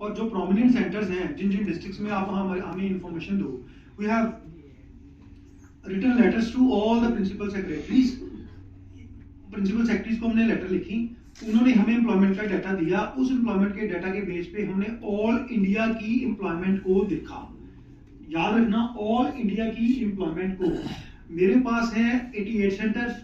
और जो प्रोमिनेंट सेंटर्स हैं जिन जिन डिस्ट्रिक्ट्स में आप हमें इंफॉर्मेशन दो। We have written letters to all the principal secretaries. Principal secretaries को हमने लेटर लिखी, उन्होंने हमें एम्प्लॉयमेंट का डाटा दिया। उस एम्प्लॉयमेंट के डाटा के बेस पे हमने ऑल इंडिया की एम्प्लॉयमेंट को देखा। याद रखना, ऑल इंडिया की एम्प्लॉयमेंट को। मेरे पास है 88 सेंटर्स,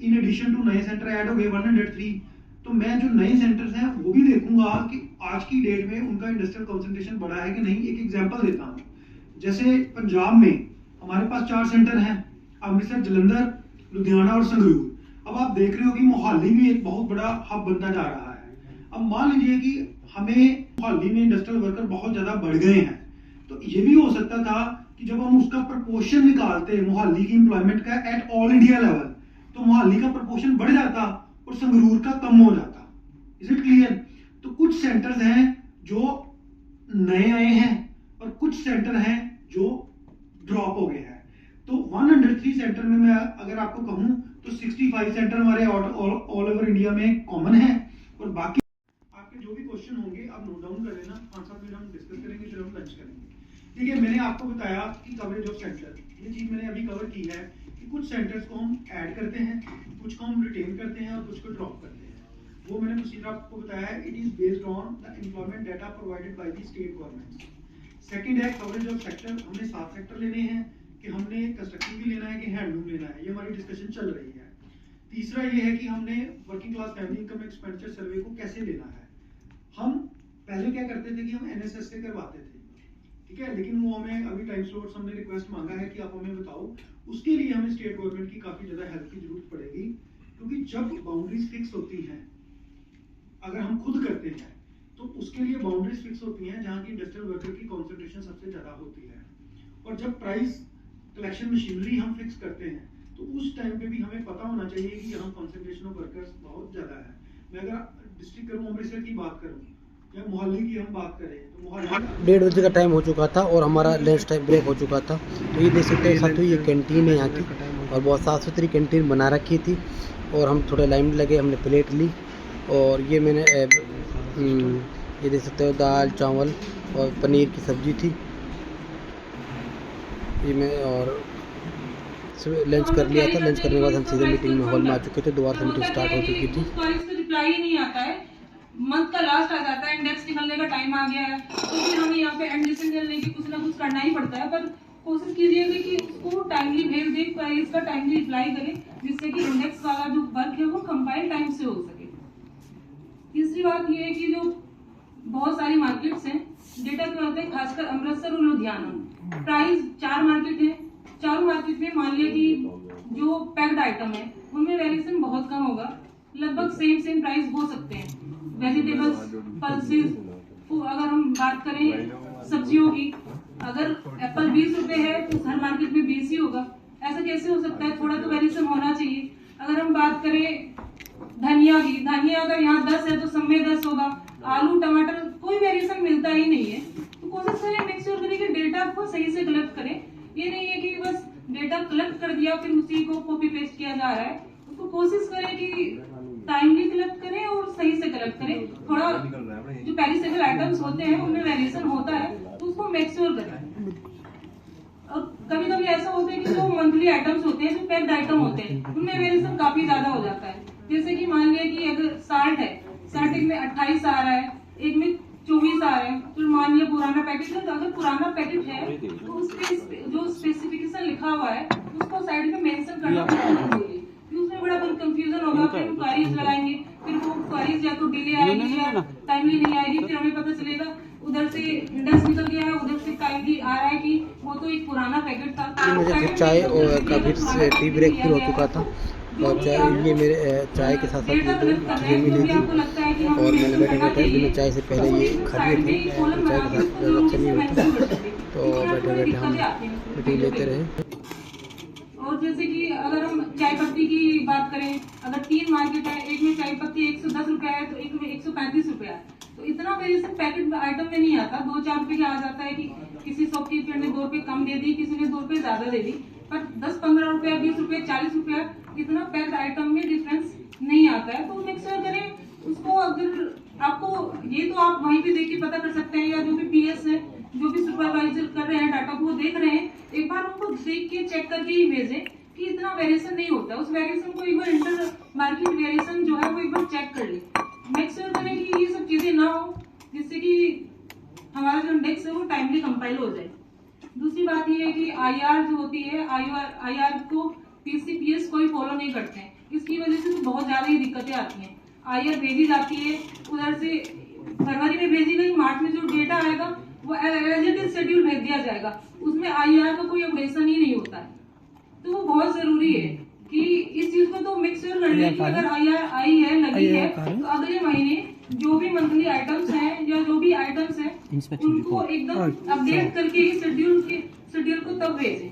इन एडिशन टू नए सेंटर ऐड हो गए 103। तो मैं जो नए सेंटर्स हैं वो भी देखूंगा कि आज की डेट में उनका इंडस्ट्रियल कंसंट्रेशन बढ़ा है कि नहीं। एक एग्जांपल देता हूं, जैसे पंजाब में हमारे पास 4 सेंटर हैं, अमृतसर, जलंधर, लुधियाना और संगरूर। अब आप देख रहे हो कि मोहाली भी एक बहुत बड़ा हब बनता जा रहा है। अब मान लीजिए कि हमें मोहाली में इंडस्ट्रियल वर्कर बहुत ज्यादा बढ़ गए हैं, तो ये भी हो सकता था कि जब हम उसका प्रपोर्शन निकालते मोहाली की एम्प्लॉयमेंट का एट ऑल इंडिया लेवल, तो मोहाली का प्रपोर्शन बढ़ जाता और संगरूर का कम हो जाता। Is it clear? तो कुछ सेंटर्स हैं जो नए आए हैं और कुछ सेंटर हैं जो ड्रॉप हो गए हैं। तो 103 सेंटर में मैं अगर आपको कहूं तो 65 सेंटर हमारे ऑल ओवर इंडिया में कॉमन है, और बाकी आपके जो भी क्वेश्चन होंगे आप नोट डाउन कर लेना। 5-7 मिनट हम डिस्कस करेंगे, फिर हम लंच करेंगे। ठीक है, मैंने आपको बताया कि कवरेज ऑफ सेंटर, ये चीज मैंने अभी कवर की है कि कुछ सेंटर्स को हम ऐड करते हैं, कुछ को हम रिटेन करते हैं और कुछ को ड्रॉप करते हैं। वो मैंने प्रोसीजर आपको बताया है। It is based on the employment data provided by the state government. Second है कवरेज ऑफ सेक्टर। हमने 7 सेक्टर लेने हैं, कि हमने कंस्ट्रक्टिव भी लेना है कि हैंडलूम लेना है, ये हमारी डिस्कशन चल रही है। तीसरा ये है कि हमने working class family income expenditure सर्वे को कैसे लेना है। हम पहले क्या करते थे कि हम एनएसएस से करवाते थे, ठीक है, लेकिन वो हमें अभी टाइम स्लॉट्स हमने रिक्वेस्ट मांगा है कि आप हमें बताओ। उसके लिए हमें स्टेट गवर्नमेंट की काफी ज्यादा हेल्प की जरूरत पड़ेगी, क्योंकि जब बाउंड्रीज फिक्स होती हैं, अगर हम खुद करते हैं तो उसके लिए बाउंड्रीज फिक्स होती हैं जहां की इंडस्ट्रियल वर्कर की कॉन्सेंट्रेशन सबसे ज्यादा होती है। और जब प्राइस कलेक्शन मशीनरी हम फिक्स करते हैं तो उस टाइम पे भी हमें पता होना चाहिए कि यहाँ कॉन्सेंट्रेशन ऑफ वर्कर्स बहुत ज्यादा है। मैं अगर डिस्ट्रिक्ट करूँ, अमृतसर की बात करूँ या मोहाली की हम बात करें तो मोहाली 1:30 बजे का टाइम हो चुका था और हमारा लंच टाइम ब्रेक हो चुका था। तो ये देख सकते हैं साथियों, ये कैंटीन है यहाँ की और बहुत साफ़ सुथरी कैंटीन बना रखी थी। और हम थोड़े लाइन में लगे, हमने प्लेट ली और ये मैंने ये देख सकते हो दाल चावल और पनीर की सब्ज़ी थी ये मैं, और लंच कर लिया था। लंच करने के बाद हम सीधे मीटिंग में हॉल में आ चुके थे। दोबारा से मीटिंग स्टार्ट हो चुकी थी। रिप्लाई ही नहीं आता है, मंथ का लास्ट आ जाता है, इंडेक्स निकलने का टाइम आ गया है, तो फिर हमें यहाँ पे एंड डिसीजन लेके कुछ ना कुछ करना ही पड़ता है। पर कोशिश कीजिएगा कि उसको टाइमली भेज दें, प्राइस का टाइमली रिप्लाई करें, जिससे कि इंडेक्स वाला जो वर्क है वो कंपाइल टाइम से हो सके। तीसरी बात ये है कि जो बहुत सारी मार्केट्स हैं, डेटा क्या होता है, खासकर अमृतसर और लुधियाना, प्राइस 4 मार्केट है, चारों मार्केट में मान लिया कि जो पैक्ड आइटम है उनमें वेरिएशन बहुत कम होगा, लगभग सेम प्राइस हो सकते हैं। वेजिटेबल्स, पल्सेस, अगर हम बात करें सब्जियों की, अगर एप्पल 20 रुपए है तो हर मार्केट में 20 ही होगा। ऐसा कैसे हो सकता है? थोड़ा तो वेरिएशन होना चाहिए। अगर हम बात करें धनिया की, धनिया अगर यहाँ 10 है तो सब में 10 होगा। आलू टमाटर कोई वेरिएशन मिलता ही नहीं है। तो कोशिश करें, मेक श्योर करें कि डेटा को सही से कलेक्ट करें। ये नहीं है कि बस डेटा कलेक्ट कर दिया फिर उसी को कॉपी पेस्ट किया जा रहा है। उसको कोशिश करें कि टाइमली कलेक्ट करें और सही से कलेक्ट करें। थोड़ा जो पेरिसेबल आइटम्स होते हैं उनमें वेरिएशन होता है तो उसको मेक श्योर करें। और कभी कभी ऐसा होता है कि जो मंथली आइटम्स होते हैं, जो पैक्ड आइटम होते हैं, उनमें वेरिएशन काफी ज्यादा हो जाता है। जैसे कि मान लिया कि अगर साल्ट है, साल्ट एक में 28 आ रहा है, एक में 24 आ रहा है, तो मान लिया पुराना पैकेट है, तो अगर पुराना पैकेट है तो उस पे जो स्पेसिफिकेशन लिखा हुआ है उसको साइड में मेंशन करना जरूरी है। उसमें बड़ा कंफ्यूजन होगा, फिर क्वेरीज लगाएंगे, फिर वो क्वेरीज या तो डिले आएगी या टाइमली नहीं आएगी, फिर हमें पता चलेगा उधर से इंडेक्स निकल गया है, उधर से टाइमली आ रहा है कि वो तो एक पुराना पैकेट था। मुझे फिर चाय और का फिर टी ब्रेक फिर हो चुका था और चाय ये मेरे चाय के साथ साथ ये 2 चीज़ें मिली थी और मैंने बैठे बिना चाय से पहले ये खा लिए थे। चाय के साथ अच्छा नहीं होता, तो बैठे हम मीटिंग लेते रहे। और जैसे कि अगर हम चाय पत्ती की बात करें, अगर 3 मार्केट है, एक में चाय पत्ती 110 रुपया है तो एक में 135 रुपया है, तो इतना वेरिएशन पैकेट आइटम में नहीं आता। 2-4 रुपए का आ जाता है कि किसी शॉपकीपर ने 2 रुपए कम दे दी, किसी ने 2 रुपए ज्यादा दे दी, पर 10-15 रुपया, 20 रुपया, 40 रुपया इतना पैक्ड आइटम में डिफरेंस नहीं आता है। तो मेक श्योर करें उसको। अगर आपको ये तो आप वहीं पे देख के पता कर सकते हैं, या जो भी पीएस है, जो भी सुपरवाइजर कर रहे हैं डाटा को, वो देख रहे हैं, एक बार उनको देख के चेक करके ही भेजें कि इतना वेरिएशन नहीं होता। उस वेरिएशन को एक बार इंटर मार्केट वेरिएशन जो है वो एक बार चेक कर ले। मेक श्योर करें कि ये सब चीजें ना हो, जिससे कि हमारा जो इंडेक्स है वो टाइमली कंपाइल हो जाए। दूसरी बात ये है कि आईआर जो होती है, आईआर को पीसीपीएस कोई फॉलो नहीं करते हैं। इसकी वजह से तो बहुत ज्यादा ही दिक्कतें आती हैं। आईआर भेजी जाती है, उधर से फरवरी में भेजी गई, मार्च में जो डेटा आएगा वो एज इट इज शेड्यूल भेज दिया जाएगा, उसमें आईआर का कोई अपडेशन ही नहीं होता है। तो वो बहुत जरूरी है कि इस चीज को तो मेक श्योर कर ले कि अगर आईआर आई है, लगी है, तो अगले महीने जो भी मंथली आइटम्स हैं या जो भी आइटम्स हैं उनको एकदम अपडेट करके शेड्यूल को तब भेजें।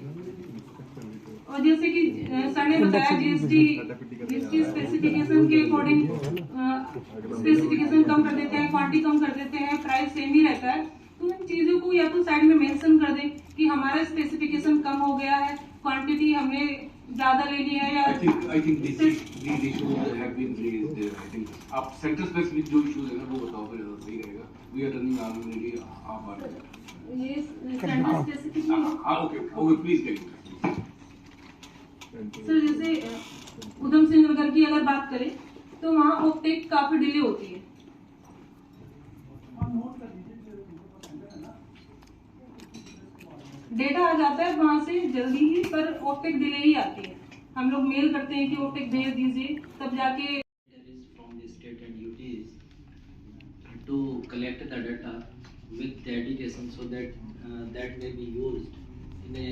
और जैसे कि सर ने बताया, जीएसटी स्पेसिफिकेशन के अकॉर्डिंग स्पेसिफिकेशन कम कर देते हैं, क्वांटिटी कम कर देते हैं, प्राइस सेम ही रहता है। तो इन चीजों को या तो साइड में मेंशन कर दें कि हमारा स्पेसिफिकेशन कम हो गया है, क्वांटिटी हमने ज्यादा ले ली है, या I think these issues have been raised. I think आप सेक्टर स्पेसिफिक जो इश्यूज है ना वो बताओ, फिर सही रहेगा। We are running already half hour. ये centre specific okay please tell. Sir जैसे उधम सिंह नगर की अगर बात करें तो वहाँ ऑप्टेक काफी डिले होती है। डेटा आ जाता है वहां से जल्दी ही, पर ऑप्टेक डिले ही आती है। हम लोग मेल करते हैं कि ऑफटेक भेज दीजिए, तब जाके is from the state and UTs to collect the data with dedication so that that may be used in a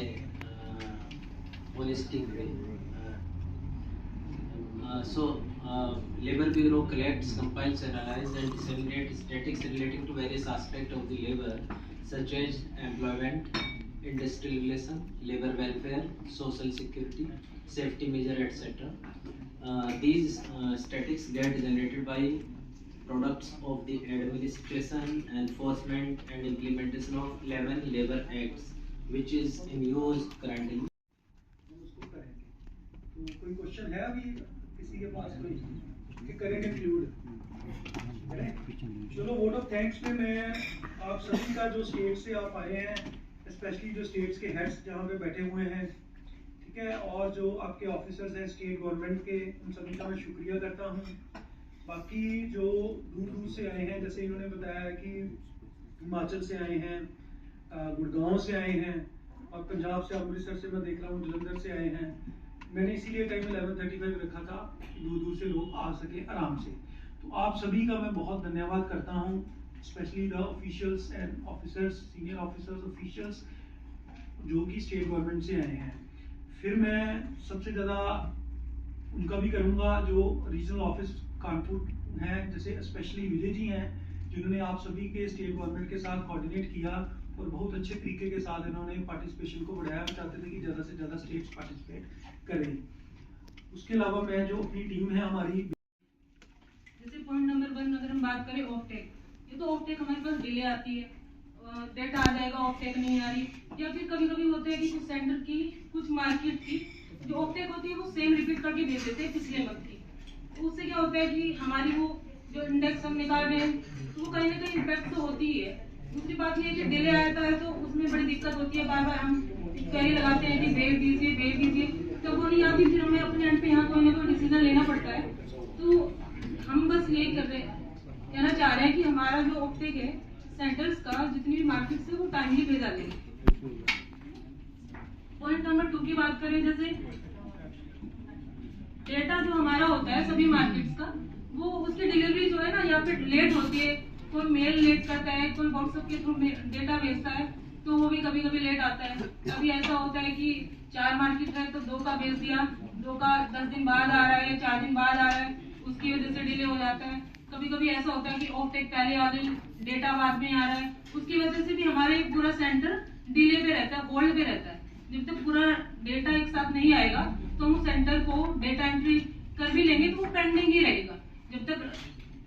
holistic way. Labor Bureau collects, compiles, analyzes and disseminates statistics relating to various aspects of the labor such as employment, industrial relation, labor welfare, social security, safety measure, etc. These statistics get generated by products of the administration, enforcement and implementation of 11 labor acts which is in use currently. हम उसको करेंगे। तो कोई question है अभी किसी के पास कोई कि करें कंक्लूड करें? चलो वोट ऑफ थैंक्स में मैं आप सभी का जो स्टेट से आप आए हैं, स्पेशली जो स्टेट्स के हेड्स जहाँ पे बैठे हुए हैं, ठीक है, और जो आपके ऑफिसर्स हैं स्टेट गवर्नमेंट के, उन सभी का मैं शुक्रिया करता हूँ। बाकी जो दूर दूर से आए हैं, जैसे इन्होंने बताया कि हिमाचल से आए हैं, गुड़गांव से आए हैं, और पंजाब से अमृतसर से मैं देख रहा हूँ, जलंधर से आए हैं। मैंने इसीलिए टाइम 11:35 रखा था कि दूर दूर से लोग आ सके आराम से। तो आप सभी का मैं बहुत धन्यवाद करता हूँ, specially the officials and officers, senior officers, officials जो कि स्टेट गवर्नमेंट से आए हैं। फिर मैं सबसे ज़्यादा उनका भी करूँगा जो रीजनल ऑफिस कानपुर हैं, जैसे स्पेशली विजय जी हैं, जिन्होंने आप सभी के स्टेट गवर्नमेंट के साथ कोऑर्डिनेट किया और बहुत अच्छे तरीके के साथ इन्होंने पार्टिसिपेशन को बढ़ाया। चाहते थे कि ज़्यादा से ज़्यादा स्टेट्स पार्टिसिपेट करें। उसके अलावा मैं जो अपनी टीम है हमारी, जैसे पॉइंट नंबर 1 अगर हम बात करें ऑफटेक, ये तो ऑफटेक हमारे पास डिले आती है, डेटा आ जाएगा ऑफटेक नहीं आ रही, या फिर कभी कभी होता है कि कुछ सेंटर की, कुछ मार्केट की जो ऑफटेक होती है वो सेम रिपीट करके भेज देते हैं पिछले मंथ की। तो उससे क्या होता है कि हमारी वो जो इंडेक्स हम निकाल रहे हैं तो वो कहीं ना कहीं इम्पैक्ट तो होती ही है। दूसरी बात ये है कि डिले आता है तो उसमें बड़ी दिक्कत होती है, बार बार हम क्वेरी लगाते हैं कि भेज दीजिए, तो वो नहीं आती, फिर हमें अपने एंड पे यहाँ कोई ना कोई डिसीजन लेना पड़ता है। तो हम बस यही कहना चाह रहे हैं कि हमारा जो ऑफटेक है सेंटर्स का, जितनी भी मार्केट से, वो टाइमली भेजा देंगे। पॉइंट नंबर 2 की बात करें, जैसे डेटा जो हमारा होता है सभी मार्केट्स का, वो उसकी डिलीवरी जो है ना या फिर लेट होती है, कोई मेल लेट करता है, कोई व्हाट्सएप के थ्रू डेटा भेजता है तो वो भी कभी कभी लेट आता है। कभी ऐसा होता है कि 4 मार्केट है तो 2 का भेज दिया, 2 का 10 दिन बाद आ रहा है, 4 दिन बाद आ रहा है, उसकी वजह से डिले हो जाता है। कभी कभी ऐसा होता है कि ऑफटेक पहले आ गई, डेटा बाद में आ रहा है, उसकी वजह से भी हमारे पूरा सेंटर डिले पे रहता है, होल्ड पे रहता है। जब तक पूरा डेटा एक साथ नहीं आएगा तो हम सेंटर को डेटा एंट्री कर भी लेंगे तो वो पेंडिंग ही रहेगा। जब तक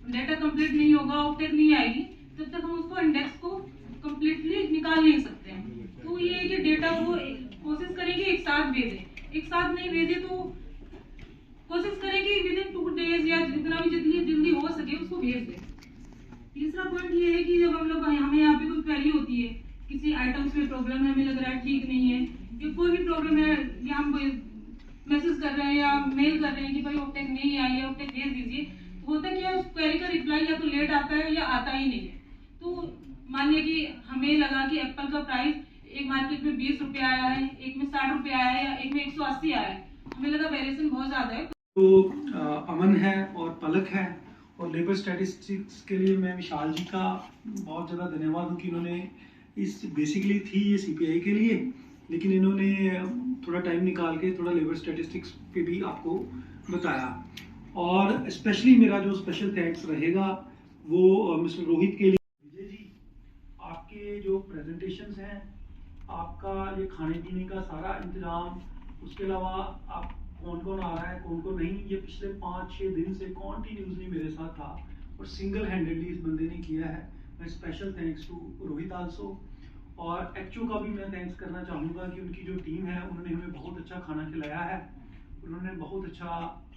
डेटा कंप्लीट नहीं होगा, ऑफटेक नहीं आएगी, तब तक हम उसको इंडेक्स को कंप्लीटली निकाल नहीं सकते हैं। तो ये है कि डेटा वो कोशिश करेंगे एक साथ भेजें, एक साथ नहीं भेजे तो कोशिश करेंगे विदिन 2 डेज या जितना भी जितनी जल्दी हो सके उसको भेज दें। तीसरा पॉइंट ये है कि जब हम लोग हमें यहाँ पे कोई क्वेरी होती है, किसी आइटम्स में प्रॉब्लम है, हमें लग रहा है ठीक नहीं है, या कोई भी प्रॉब्लम है, या हम मैसेज कर रहे हैं या मेल कर रहे हैं कि भाई ऑफटेक नहीं आई है, ऑफटेक भेज दीजिए, होता क्या है उस क्वेरी का रिप्लाई या तो लेट आता है या आता ही नहीं है। तो मान लिया कि हमें लगा कि एप्पल का प्राइस एक मार्केट में 20 रुपये आया है, एक में 60 रुपये आया है, या एक में 180 आया है, हमें लगा वेरिएशन बहुत ज्यादा है। तो अमन है और पलक है, और लेबर स्टैटिस्टिक्स के लिए मैं विशाल जी का बहुत ज़्यादा धन्यवाद हूँ कि इन्होंने इस बेसिकली थी ये CPI के लिए, लेकिन इन्होंने थोड़ा टाइम निकाल के थोड़ा लेबर स्टैटिस्टिक्स पे भी आपको बताया। और स्पेशली मेरा जो स्पेशल थैंक्स रहेगा वो मिस्टर रोहित के लिए। विजय जी, आपके जो प्रेजेंटेशंस हैं, आपका ये खाने पीने का सारा इंतजाम, उसके अलावा आप कौन कौन आ रहा है कौन कौन नहीं, ये पिछले 5-6 दिन से कॉन्टीन्यूसली मेरे साथ था और सिंगल हैंडेडली इस बंदे ने किया है। मैं special thanks to Rohit also, और एक्चो का भी मैं थैंक्स करना चाहूँगा कि उनकी जो टीम है उन्होंने हमें बहुत अच्छा खाना खिलाया है, उन्होंने बहुत अच्छा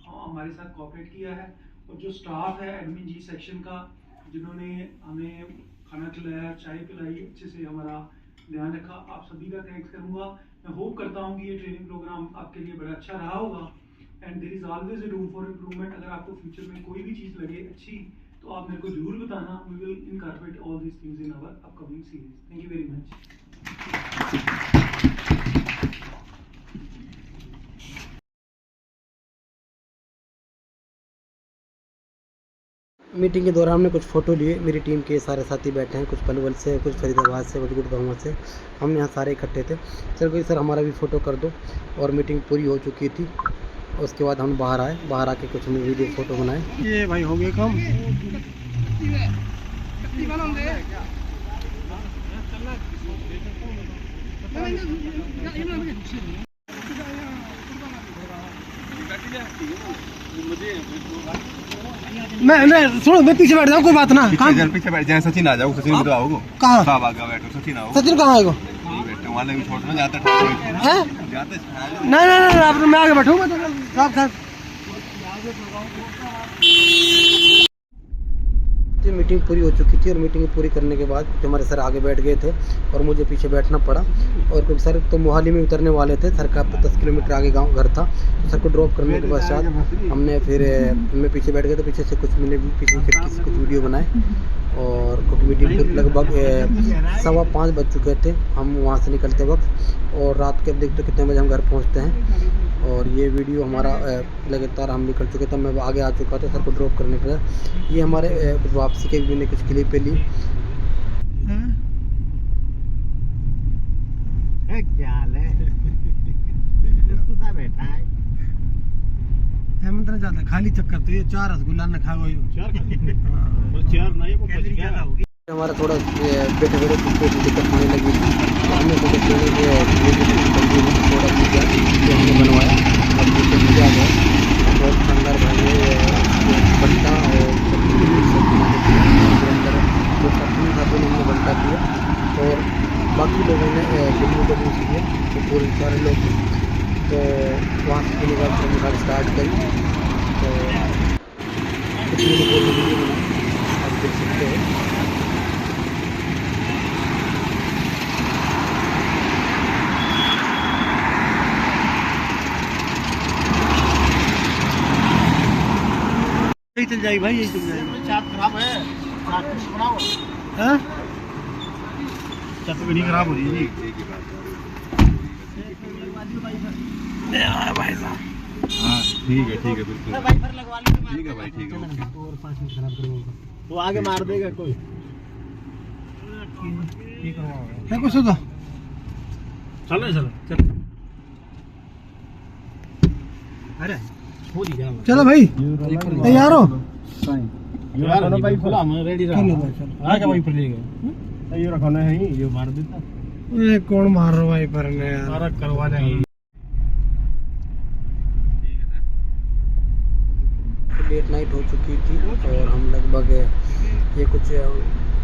हमारे साथ कोऑपरेट किया है। और जो स्टाफ है एडमिन जी सेक्शन का, जिन्होंने हमें खाना खिलाया, चाय पिलाई, अच्छे से हमारा ध्यान रखा, आप सभी का थैंक्स करूँगा। मैं होप करता हूँ कि ये ट्रेनिंग प्रोग्राम आपके लिए बड़ा अच्छा रहा होगा, and there is always a room for improvement. अगर आपको फ्यूचर में कोई भी चीज़ लगे अच्छी तो आप मेरे को जरूर बताना। We will incorporate all these things in our upcoming series. Thank you very much. Meeting के दौरान हमने कुछ फ़ोटो लिए। मेरी टीम के सारे साथी बैठे हैं, कुछ पलवल से, कुछ फरीदाबाद से, कुछ गुड़गांव से। हम यहाँ सारे इकट्ठे थे। चल कोई सर हमारा भी फ़ोटो कर दो। और मीटिंग पूरी हो चुकी थी। उसके बाद हम बाहर आए, बाहर आके कुछ हमने वीडियो फ़ोटो बनाए। ये भाई हो गए काम। मैं सुनो, मैं पीछे बैठ जाऊँ, कोई बात ना। पीछे बैठ जाए, सचिन आ जाओ, सचिन बताओ कहाँ साहब आगे बैठो, सचिन आओ। सचिन कहाँ आएगा? बैठो वाले भी छोड़ में जाते हैं? नहीं, आप मैं आगे बैठूंगा तो साहब। मीटिंग पूरी हो चुकी थी और मीटिंग पूरी करने के बाद हमारे सर आगे बैठ गए थे और मुझे पीछे बैठना पड़ा। और क्योंकि सर तो मोहाली में उतरने वाले थे, सर का 10 किलोमीटर आगे गांव घर था, तो सर को ड्रॉप करने के पश्चात हमने फिर मैं पीछे बैठ गया, तो पीछे से कुछ मैंने पीछे खिड़की से कुछ वीडियो बनाए। और क्योंकि मीटिंग लगभग 4:15 बज चुके थे हम वहाँ से निकलते वक्त। और रात के अब देखते कितने बजे हम घर पहुँचते हैं। और ये वीडियो हमारा लगातार हम निकल चुके थे, मैं आगे आ चुका था सर को ड्रॉप करने के लिए। ये हमारे कुछ वापसी के भी मैंने कुछ क्लिप पे ली। क्या हाल है? बैठा है हेमंत ज्यादा खाली चक्कर तो ये 4 रसगुल्ला न खा गई। 4 नहीं को बच गया। हमारा थोड़ा बैठे बैठे दिक्कत होने लगी थी, तो हमने सोचा थोड़ा पिज्जा जो हमने बनवाया। अब पीछे पिज्जा है बहुत शानदार भाई बंटा और अंदर जो सब्जी था तो हमने बंटा किया। और बाकी लोगों ने दिल्ली को यूज़ किया, तो पूरे सारे लोग तो वहाँ से पहली बार स्टार्ट करी। तो कुछ वीडियो बना आप देख सकते हो। यही चल जाएगी भाई, यही चल जाएगी। चाट खराब है, चाट कुछ बनाओ। हैं? चाट तो नहीं खराब हो रही है जी। भाई साहब। हाँ ठीक है बिल्कुल। वाइपर लगवा लो। ठीक है भाई, ठीक है ओके। और 5 मिनट खराब करोगे वो आगे मार देगा कोई। ठीक है कुछ होगा। चलो। अरे चलो भाई, तैयार हो? यार भाई खुला मैं रेडी रहा। आगे भाई पर ले गए। ये रखना है, ये मार देता। ये कौन मार रहा भाई पर ने यार? सारा करवा देंगे। लेट नाइट हो चुकी थी और हम लगभग ये कुछ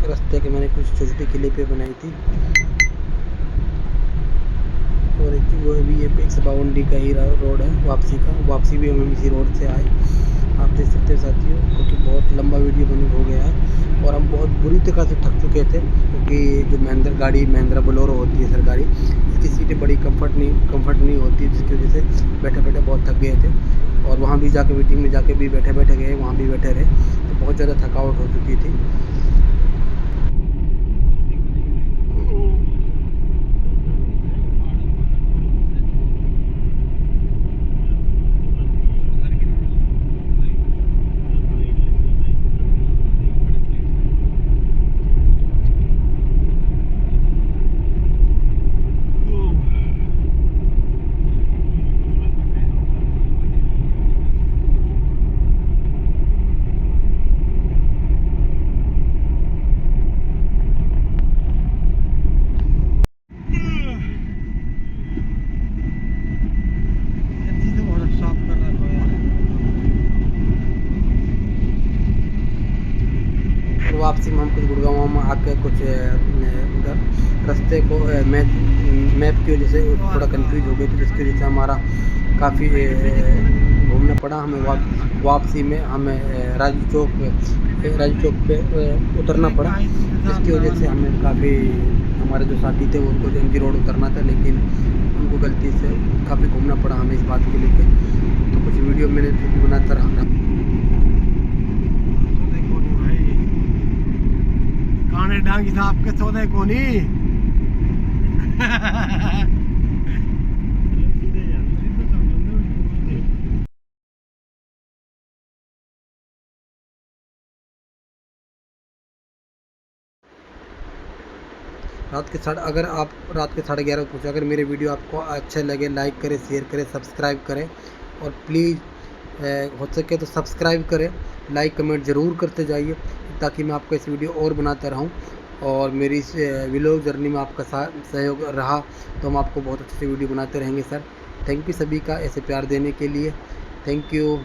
रास्ते के मैंने कुछ छोटी छोटी क्लिपें बनाई थी। और वो भी ये 152 का ही रोड है वापसी का। वापसी भी हम इसी रोड से आए, आप देख सकते हैं साथियों, क्योंकि बहुत लंबा वीडियो बनी हो गया है। और हम बहुत बुरी तरह से थक चुके थे, क्योंकि जो महिंद्रा बोलेरो होती है सरकारी, इसकी सीटें बड़ी कंफर्ट नहीं होती, जिसकी वजह से बैठे बैठे बहुत थक गए थे। और वहाँ भी जाके मीटिंग में जाके भी बैठे गए, वहाँ भी बैठे रहे, तो बहुत ज़्यादा थकावट हो चुकी थी। वापसी में हम कुछ गुड़गांव में आके कुछ रास्ते को मैप की वजह से थोड़ा कंफ्यूज हो गए थे, जिसकी वजह से हमारा काफ़ी घूमना पड़ा। हमें वापसी में हमें राजू चौक पे उतरना पड़ा, जिसकी वजह से हमें काफ़ी हमारे जो साथी थे उनको एमजी रोड उतरना था, लेकिन उनको गलती से काफ़ी घूमना पड़ा हमें इस बात के लेके। तो कुछ वीडियो मैंने बनाता रहा। काने डांगी साहब के सौदे को नहीं। अगर आप रात के 11:30 पहुँचे, अगर मेरे वीडियो आपको अच्छे लगे लाइक करें, शेयर करें, सब्सक्राइब करें और प्लीज़ हो सके तो सब्सक्राइब करें, लाइक कमेंट ज़रूर करते जाइए ताकि मैं आपको इस वीडियो और बनाता रहूं। और मेरी इस व्लॉग जर्नी में आपका सहयोग रहा तो हम आपको बहुत अच्छे से वीडियो बनाते रहेंगे सर। थैंक यू सभी का ऐसे प्यार देने के लिए, थैंक यू।